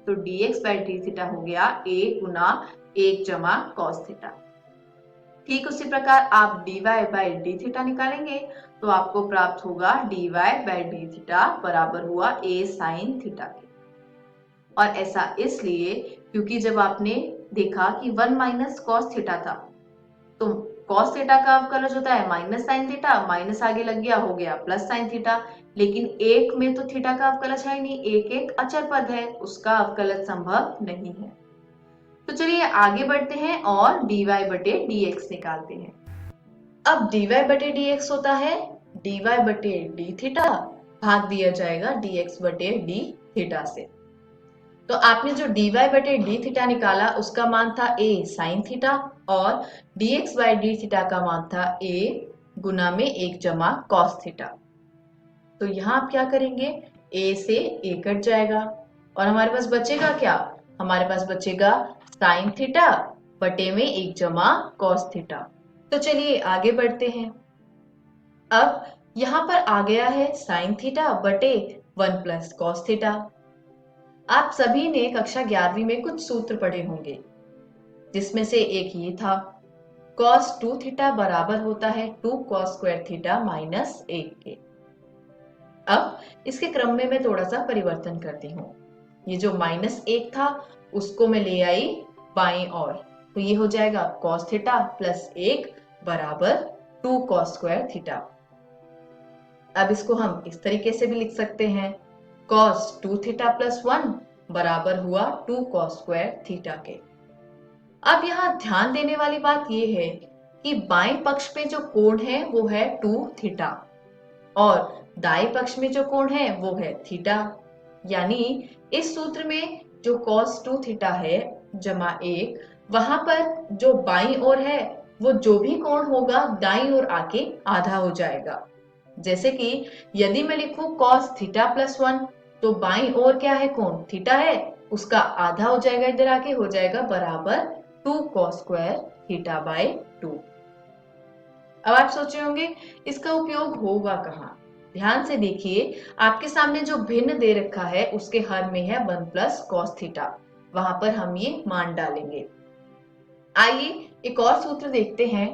तो dx बाय डी थीटा हो गया a गुना 1 जमा cos थीटा। ठीक उसी प्रकार आप dy बाय डी थीटा निकालेंगे तो आपको प्राप्त होगा dy बाय डी थीटा बराबर हुआ a साइन थीटा के। और ऐसा इसलिए क्योंकि जब आपने देखा कि 1 माइनस कॉस थीटा था, तो कॉस थीटा का अवकलज होता है माइनस साइन थीटा, माइनस आगे लग गया हो गया प्लस साइन थीटा, लेकिन एक में तो थीटा का अवकलज है नहीं, एक अचर पद है, उसका अवकलज संभव नहीं है। तो चलिए आगे बढ़ते हैं और dy बटे dx निकालते हैं। अब dy बटे dx होता है dy बटे डी थीटा भाग दिया जाएगा dx बटे डी थीटा से। तो आपने जो dy बटे डी थीटा निकाला उसका मान था a साइन थीटा, और dx बाय डी थीटा का मान था a गुना में 1 जमा cos थीटा। तो यहाँ आप क्या करेंगे, a से a कट जाएगा और हमारे पास बचेगा क्या? हमारे पास बचेगा साइन थीटा बटे में 1 जमा cos थीटा। तो चलिए आगे बढ़ते हैं। अब यहाँ पर आ गया है साइन थीटा बटे 1 प्लस cos थीटा। आप सभी ने कक्षा 11वीं में कुछ सूत्र पढ़े होंगे, जिसमें से एक ये था cos 2 थीटा बराबर होता है 2 cos स्क्वायर थीटा माइनस 1 के। अब इसके क्रम में मैं थोड़ा सा परिवर्तन करती हूँ। ये जो माइनस 1 था उसको मैं ले आई बाईं ओर, तो ये हो जाएगा cos थीटा प्लस 1 बराबर 2 cos स्क्वायर थीटा। अब इसको हम इस तरीके से भी लिख सकते हैं, cos 2 थीटा प्लस 1 बराबर हुआ 2 cos स्क्वायर थीटा के। अब यहाँ ध्यान देने वाली बात यह है कि बाएं पक्ष में जो कोण है वो है 2 थीटा, और दाएं पक्ष में जो कोण है वो है थीटा। यानी इस सूत्र में जो cos 2 थीटा है जमा 1, वहां पर जो बाईं ओर है वो जो भी कोण होगा दाईं ओर आके आधा हो जाएगा। जैसे कि यदि मैं लिखूं cos थीटा प्लस 1, तो बाईं ओर क्या है, कोण थीटा है, उसका आधा हो जाएगा इधर आके, हो जाएगा बराबर 2 cos स्क्वायर थीटा बाय 2। अब आप सोचे होंगे इसका उपयोग होगा कहाँ? ध्यान से देखिए, आपके सामने जो भिन्न दे रखा है उसके हर में है 1 प्लस cos थीटा, वहां पर हम ये मान डालेंगे। आइए एक और सूत्र देखते हैं।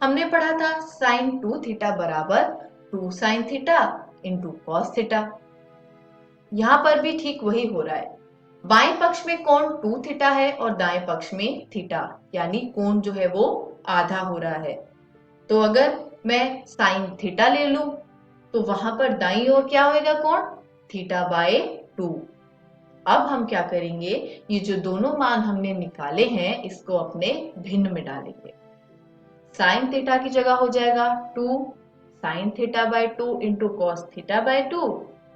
हमने पढ़ा था साइन 2 थीटा बराबर 2 sine theta into cos theta. यहां पर भी ठीक वही हो रहा है। बाएं पक्ष में कोण 2 थीटा है और दाएं पक्ष में थीटा, यानी कोण जो है वो आधा हो रहा है। तो अगर मैं साइन थीटा ले लूं तो वहां पर दाईं ओर क्या होएगा, कोण थीटा बाय 2। अब हम क्या करेंगे, ये जो दोनों मान हमने निकाले हैं इसको अपने भिन्न में डालेंगे। साइन थीटा की जगह हो जाएगा 2 sine theta by 2 into cos theta by 2,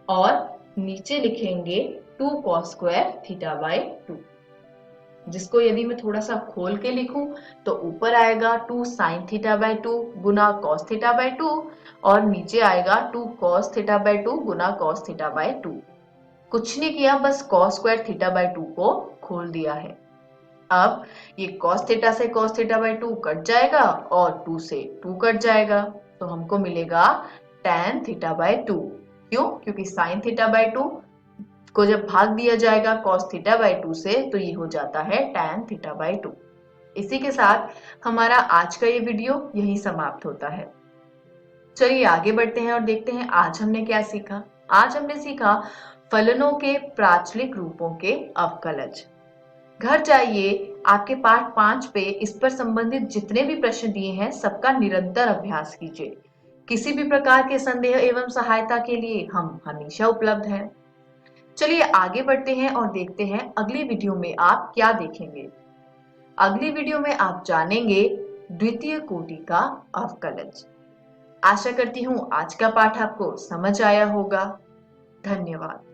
और नीचे लिखेंगे 2 cos स्क्वायर थीटा बाय 2, जिसको यदि मैं थोड़ा सा खोल के लिखूं तो ऊपर आएगा 2 sine theta by 2 Guna cos theta by 2, और नीचे आएगा 2 cos theta by 2 Guna cos theta by 2। कुछ नहीं किया, बस cos स्क्वायर थीटा बाय 2 को खोल दिया है। अब ये cos थीटा से cos थीटा बाय 2 कट जाएगा और 2 से 2 कट जाएगा, तो हमको मिलेगा tan थीटा बाय 2। क्यों? क्योंकि sin थीटा बाय 2 को जब भाग दिया जाएगा cos थीटा बाय 2 से तो ये हो जाता है tan थीटा बाय 2। इसी के साथ हमारा आज का ये वीडियो यही समाप्त होता है। चलिए आगे बढ़ते हैं और देखते हैं आज हमने क्या सीखा। आज हमने सीखा फलनों के प्राचलिक रूपों के अवकलज। घर जाइए, आपके पाठ 5 पे इस पर संबंधित जितने भी प्रश्न दिए हैं सबका निरंतर अभ्यास कीजिए। किसी भी प्रकार के संदेह एवं सहायता के लिए हम हमेशा उपलब्ध हैं। चलिए आगे बढ़ते हैं और देखते हैं अगली वीडियो में आप क्या देखेंगे। अगली वीडियो में आप जानेंगे द्वितीय कोटि का अवकलज। आशा करती हूँ आज का पाठ आपको समझ आया होगा। धन्यवाद।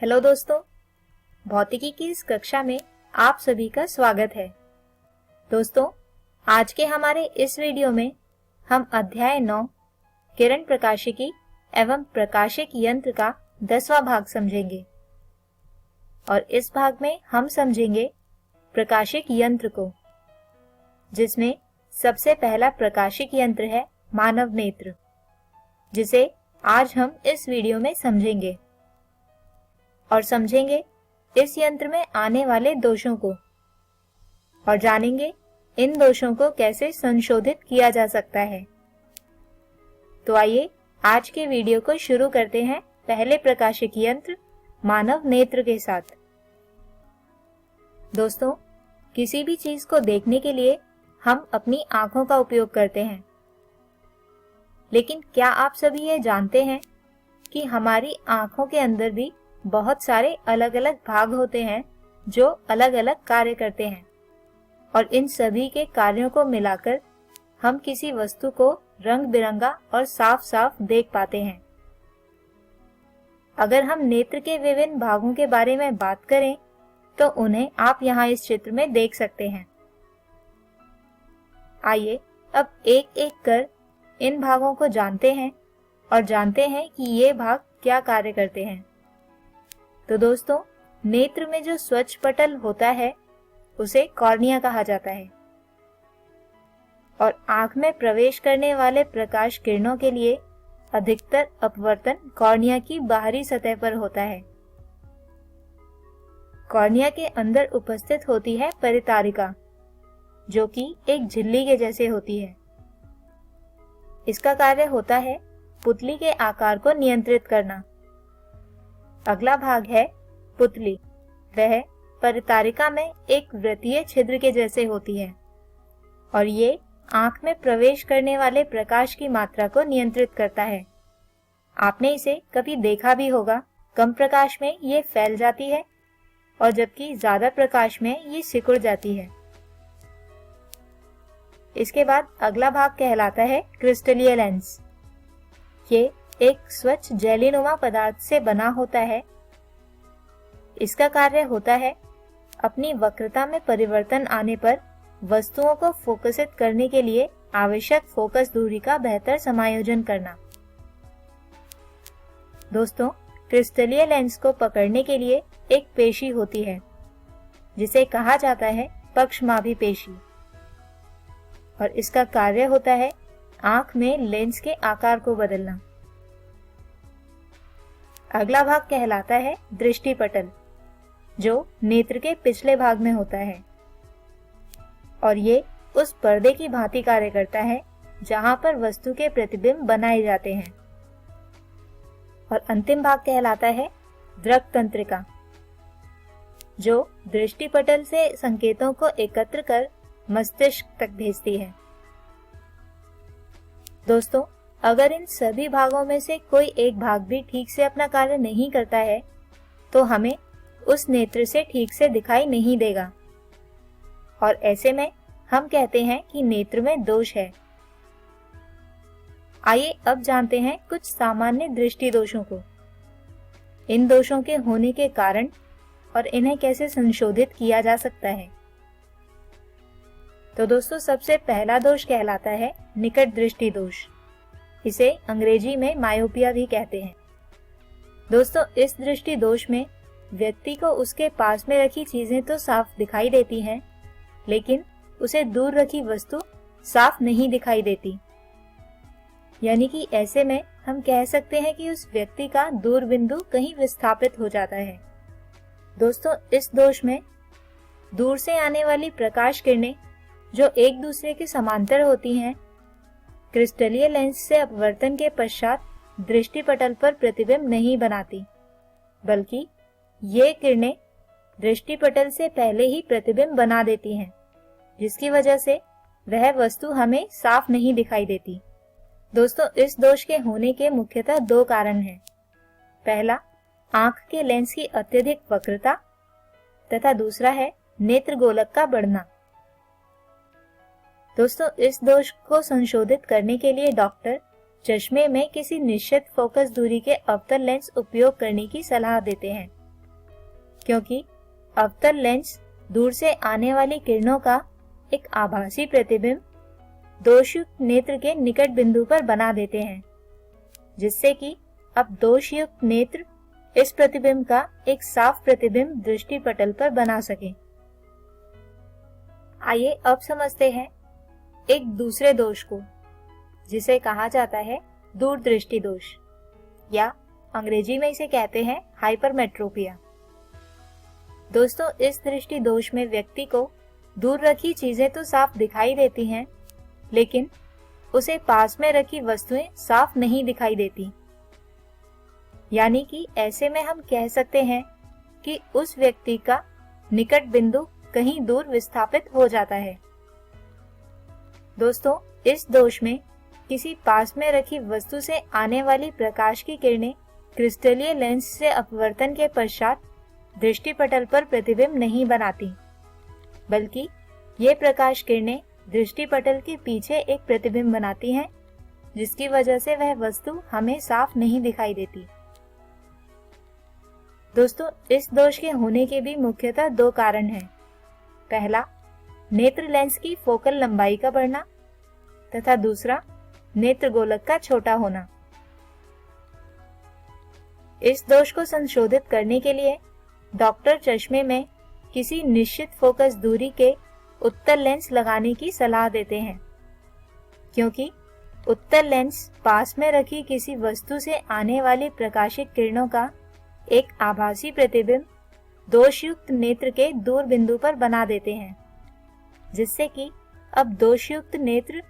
हेलो दोस्तों, भौतिकी की इस कक्षा में आप सभी का स्वागत है। दोस्तों, आज के हमारे इस वीडियो में हम अध्याय 9 किरण प्रकाशिकी एवं प्रकाशिक यंत्र का 10वां भाग समझेंगे और इस भाग में हम समझेंगे प्रकाशिक यंत्र को, जिसमें सबसे पहला प्रकाशिक यंत्र है मानव नेत्र, जिसे आज हम इस वीडियो में समझेंगे और समझेंगे इस यंत्र में आने वाले दोषों को और जानेंगे इन दोषों को कैसे संशोधित किया जा सकता है। तो आइए आज के वीडियो को शुरू करते हैं पहले प्रकाशिक यंत्र मानव नेत्र के साथ। दोस्तों, किसी भी चीज को देखने के लिए हम अपनी आंखों का उपयोग करते हैं, लेकिन क्या आप सभी ये जानते हैं कि हमारी आंखों के अंदर भी बहुत सारे अलग अलग भाग होते हैं जो अलग अलग कार्य करते हैं और इन सभी के कार्यों को मिलाकर हम किसी वस्तु को रंग बिरंगा और साफ साफ देख पाते हैं। अगर हम नेत्र के विभिन्न भागों के बारे में बात करें तो उन्हें आप यहाँ इस चित्र में देख सकते हैं। आइए अब एक एक कर इन भागों को जानते हैं और जानते हैं कि ये भाग क्या कार्य करते हैं। तो दोस्तों, नेत्र में जो स्वच्छ पटल होता है उसे कॉर्निया कहा जाता है और आंख में प्रवेश करने वाले प्रकाश किरणों के लिए अधिकतर अपवर्तन कॉर्निया की बाहरी सतह पर होता है। कॉर्निया के अंदर उपस्थित होती है परितारिका, जो कि एक झिल्ली के जैसे होती है। इसका कार्य होता है पुतली के आकार को नियंत्रित करना। अगला भाग है पुतली। वह परितारिका में एक वृत्तीय छिद्र के जैसे होती है और ये आंख में प्रवेश करने वाले प्रकाश की मात्रा को नियंत्रित करता है। आपने इसे कभी देखा भी होगा। कम प्रकाश में ये फैल जाती है और जबकि ज्यादा प्रकाश में ये सिकुड़ जाती है। इसके बाद अगला भाग कहलाता है क्रिस्टलीय लेंस। ये एक स्वच्छ जेलीनुमा पदार्थ से बना होता है। इसका कार्य होता है अपनी वक्रता में परिवर्तन आने पर वस्तुओं को फोकसित करने के लिए आवश्यक फोकस दूरी का बेहतर समायोजन करना। दोस्तों, क्रिस्टलीय लेंस को पकड़ने के लिए एक पेशी होती है जिसे कहा जाता है पक्षमाभी पेशी और इसका कार्य होता है आंख में लेंस के आकार को बदलना। अगला भाग कहलाता है दृष्टिपटल, जो नेत्र के पिछले भाग में होता है और ये उस पर्दे की भांति कार्य करता है जहां पर वस्तु के प्रतिबिंब बनाए जाते हैं। और अंतिम भाग कहलाता है दृक् तंत्रिका, जो दृष्टिपटल से संकेतों को एकत्र कर मस्तिष्क तक भेजती है। दोस्तों, अगर इन सभी भागों में से कोई एक भाग भी ठीक से अपना कार्य नहीं करता है तो हमें उस नेत्र से ठीक से दिखाई नहीं देगा और ऐसे में हम कहते हैं कि नेत्र में दोष है। आइए अब जानते हैं कुछ सामान्य दृष्टि दोषों को, इन दोषों के होने के कारण और इन्हें कैसे संशोधित किया जा सकता है। तो दोस्तों, सबसे पहला दोष कहलाता है निकट दृष्टि दोष। इसे अंग्रेजी में मायोपिया भी कहते हैं। दोस्तों, इस दृष्टि दोष में व्यक्ति को उसके पास में रखी चीजें तो साफ दिखाई देती हैं, लेकिन उसे दूर रखी वस्तु साफ नहीं दिखाई देती। यानी कि ऐसे में हम कह सकते हैं कि उस व्यक्ति का दूर बिंदु कहीं विस्थापित हो जाता है। दोस्तों, इस दोष में दूर से आने वाली प्रकाश किरणें जो एक दूसरे के समांतर होती हैं, क्रिस्टलीय लेंस से अपवर्तन के पश्चात दृष्टिपटल पर प्रतिबिंब नहीं बनाती, बल्कि ये किरणें दृष्टिपटल से पहले ही प्रतिबिंब बना देती हैं, जिसकी वजह से वह वस्तु हमें साफ नहीं दिखाई देती। दोस्तों, इस दोष के होने के मुख्यतः दो कारण हैं। पहला, आंख के लेंस की अत्यधिक वक्रता तथा दूसरा है नेत्र गोलक का बढ़ना। दोस्तों, इस दोष को संशोधित करने के लिए डॉक्टर चश्मे में किसी निश्चित फोकस दूरी के अवतल लेंस उपयोग करने की सलाह देते हैं। क्योंकि अवतल लेंस दूर से आने वाली किरणों का एक आभासी प्रतिबिंब दोषयुक्त नेत्र के निकट बिंदु पर बना देते हैं, जिससे कि अब दोषयुक्त नेत्र इस प्रतिबिंब का एक साफ प्रतिबिंब दृष्टि पटल पर बना सके। आइए अब समझते हैं एक दूसरे दोष को, जिसे कहा जाता है दूरदृष्टि दोष, या अंग्रेजी में इसे कहते हैं हाइपरमेट्रोपिया। दोस्तों, इस दृष्टि दोष में व्यक्ति को दूर रखी चीजें तो साफ दिखाई देती हैं, लेकिन उसे पास में रखी वस्तुएं साफ नहीं दिखाई देती। यानी कि ऐसे में हम कह सकते हैं कि उस व्यक्ति का निकट बिंदु कहीं दूर विस्थापित हो जाता है। दोस्तों, इस दोष में किसी पास में रखी वस्तु से आने वाली प्रकाश की किरणें क्रिस्टलीय लेंस से अपवर्तन के पश्चात दृष्टि पटल पर प्रतिबिंब नहीं बनाती, बल्कि ये प्रकाश किरणें दृष्टि पटल के पीछे एक प्रतिबिंब बनाती हैं, जिसकी वजह से वह वस्तु हमें साफ नहीं दिखाई देती। दोस्तों, इस दोष के होने के भी मुख्यतः दो कारण हैं। पहला, नेत्र लेंस की फोकल लंबाई का बढ़ना, तथा दूसरा, नेत्र गोलक का छोटा होना। इस दोष को संशोधित करने के लिए डॉक्टर चश्मे में किसी निश्चित फोकस दूरी के उत्तल लेंस लगाने की सलाह देते हैं, क्योंकि उत्तल लेंस पास में रखी किसी वस्तु से आने वाली प्रकाशित किरणों का एक आभासी प्रतिबिंब दोषयुक्त नेत्र के दूर बिंदु पर बना देते हैं, जिससे कि अब दोषयुक्त नेत्र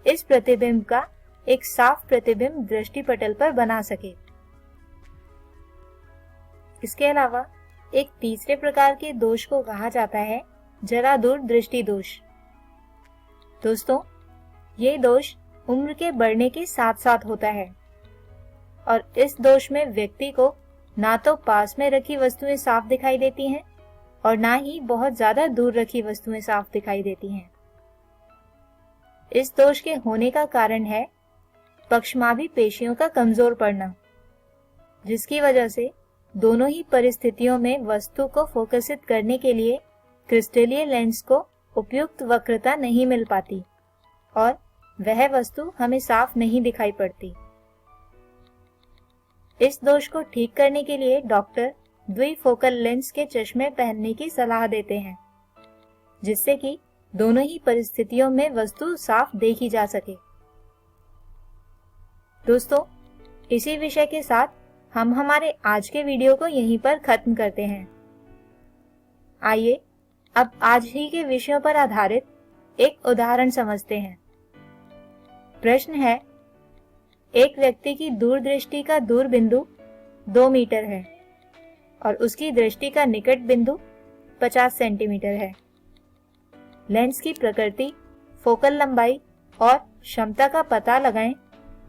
इस प्रतिबिंब का एक साफ प्रतिबिंब दृष्टि पटल पर बना सके। इसके अलावा एक तीसरे प्रकार के दोष को कहा जाता है जरा दूर दृष्टि दोष। दोस्तों, ये दोष उम्र के बढ़ने के साथ साथ होता है, और इस दोष में व्यक्ति को ना तो पास में रखी वस्तुएं साफ दिखाई देती हैं और ना ही बहुत ज्यादा दूर रखी वस्तुएं साफ दिखाई देती हैं। इस दोष के होने का कारण है पक्षमाभी पेशियों का कमजोर पड़ना, जिसकी वजह से दोनों ही परिस्थितियों में वस्तु को फोकसित करने के लिए क्रिस्टलीय लेंस को उपयुक्त वक्रता नहीं मिल पाती और वह वस्तु हमें साफ नहीं दिखाई पड़ती। इस दोष को ठीक करने के लिए डॉक्टर द्विफोकल लेंस के चश्मे पहनने की सलाह देते हैं, जिससे कि दोनों ही परिस्थितियों में वस्तु साफ देखी जा सके। दोस्तों, इसी विषय के साथ हम हमारे आज के वीडियो को यहीं पर खत्म करते हैं। आइए अब आज ही के विषयों पर आधारित एक उदाहरण समझते हैं। प्रश्न है, एक व्यक्ति की दूरदृष्टि का दूर बिंदु 2 मीटर है और उसकी दृष्टि का निकट बिंदु 50 सेंटीमीटर है। लेंस की प्रकृति, फोकल लंबाई और क्षमता का पता लगाएं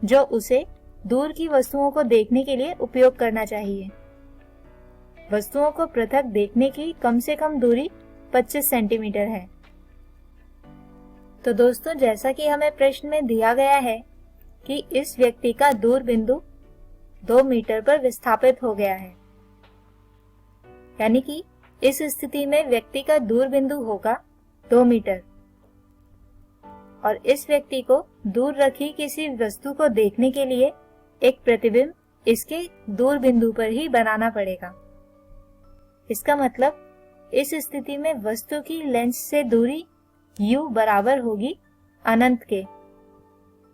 जो उसे दूर की वस्तुओं को देखने के लिए उपयोग करना चाहिए। वस्तुओं को पृथक देखने की कम से कम दूरी 25 सेंटीमीटर है। तो दोस्तों, जैसा कि हमें प्रश्न में दिया गया है कि इस व्यक्ति का दूर बिंदु 2 मीटर पर विस्थापित हो गया है, यानी कि इस स्थिति में व्यक्ति का दूर बिंदु होगा 2 मीटर और इस व्यक्ति को दूर रखी किसी वस्तु को देखने के लिए एक प्रतिबिंब इसके दूर बिंदु पर ही बनाना पड़ेगा। इसका मतलब इस स्थिति में वस्तु की लेंस से दूरी u बराबर होगी अनंत के,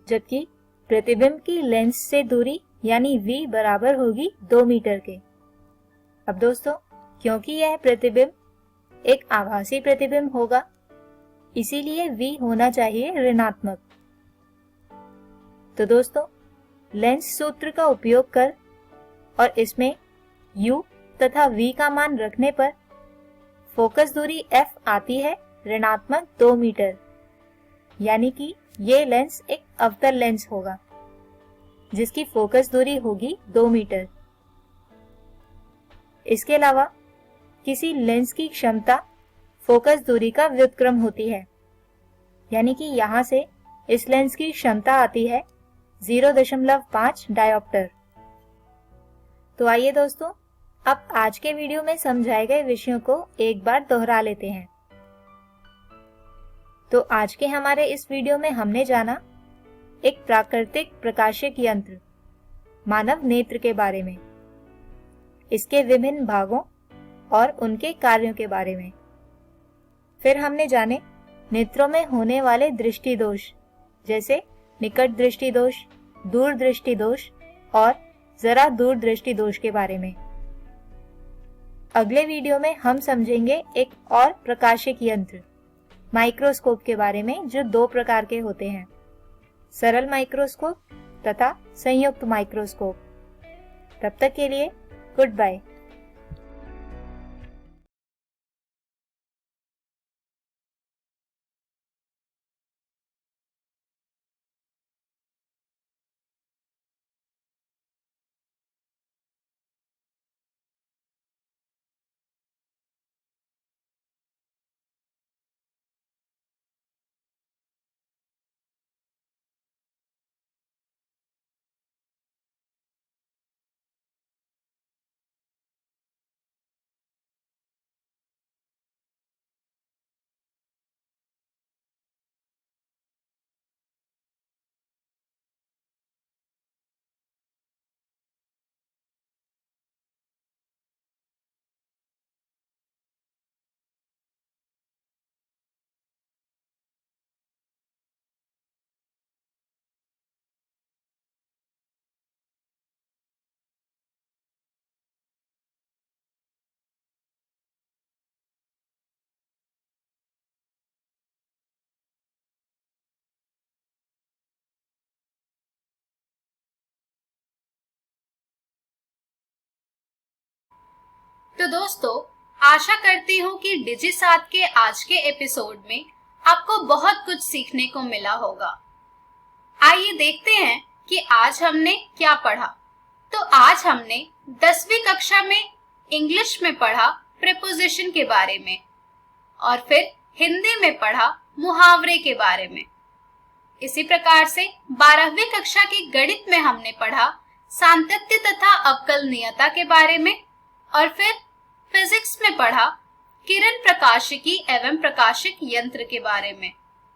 जबकि प्रतिबिंब की लेंस से दूरी यानी v बराबर होगी 2 मीटर के। अब दोस्तों, क्योंकि यह प्रतिबिंब एक आभासी प्रतिबिंब होगा, इसीलिए v होना चाहिए ऋणात्मक। तो दोस्तों, लेंस सूत्र का उपयोग कर और इसमें u तथा v का मान रखने पर फोकस दूरी f आती है ऋणात्मक 2 मीटर, यानी कि ये लेंस एक अवतल लेंस होगा जिसकी फोकस दूरी होगी 2 मीटर। इसके अलावा किसी लेंस की क्षमता फोकस दूरी का व्युत्क्रम होती है, यानी कि यहाँ से इस लेंस की क्षमता आती है 0.5 डायोप्टर। तो आइए दोस्तों, अब आज के वीडियो में समझाए गए विषयों को एक बार दोहरा लेते हैं। तो आज के हमारे इस वीडियो में हमने जाना एक प्राकृतिक प्रकाशिक यंत्र मानव नेत्र के बारे में, इसके विभिन्न भागों और उनके कार्यों के बारे में। फिर हमने जाने नेत्रों में होने वाले दृष्टि दोष, जैसे निकट दृष्टि दोष, दूर दृष्टि दोष और जरा दूर दृष्टि दोष के बारे में। अगले वीडियो में हम समझेंगे एक और प्रकाशिक यंत्र माइक्रोस्कोप के बारे में, जो 2 प्रकार के होते हैं, सरल माइक्रोस्कोप तथा संयुक्त माइक्रोस्कोप। तब तक के लिए गुड बाय। तो दोस्तों, आशा करती हूँ कि डिजी7 के आज के एपिसोड में आपको बहुत कुछ सीखने को मिला होगा। आइए देखते हैं कि आज हमने क्या पढ़ा। तो आज हमने 10वीं कक्षा में इंग्लिश में पढ़ा प्रीपोजिशन के बारे में और फिर हिंदी में पढ़ा मुहावरे के बारे में। इसी प्रकार से 12वीं कक्षा की गणित में हमने पढ़ा सातत्य तथा अवकलनीयता के बारे में और फिर फिजिक्स में पढ़ा किरण प्रकाशिकी एवं प्रकाशिक यंत्र के बारे में।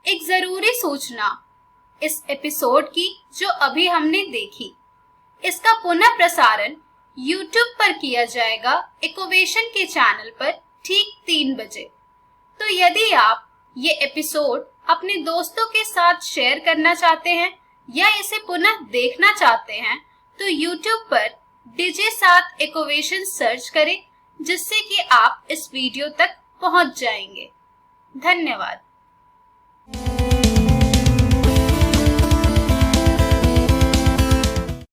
एक जरूरी सूचना, इस एपिसोड की जो अभी हमने देखी, इसका पुनः प्रसारण YouTube पर किया जाएगा इकोवेशन के चैनल पर ठीक 3 बजे। तो यदि आप ये एपिसोड अपने दोस्तों के साथ शेयर करना चाहते हैं या इसे पुनः देखना चाहते हैं तो YouTube पर डिजी7 इकोवेशन सर्च करें, जिससे कि आप इस वीडियो तक पहुंच जाएंगे। धन्यवाद।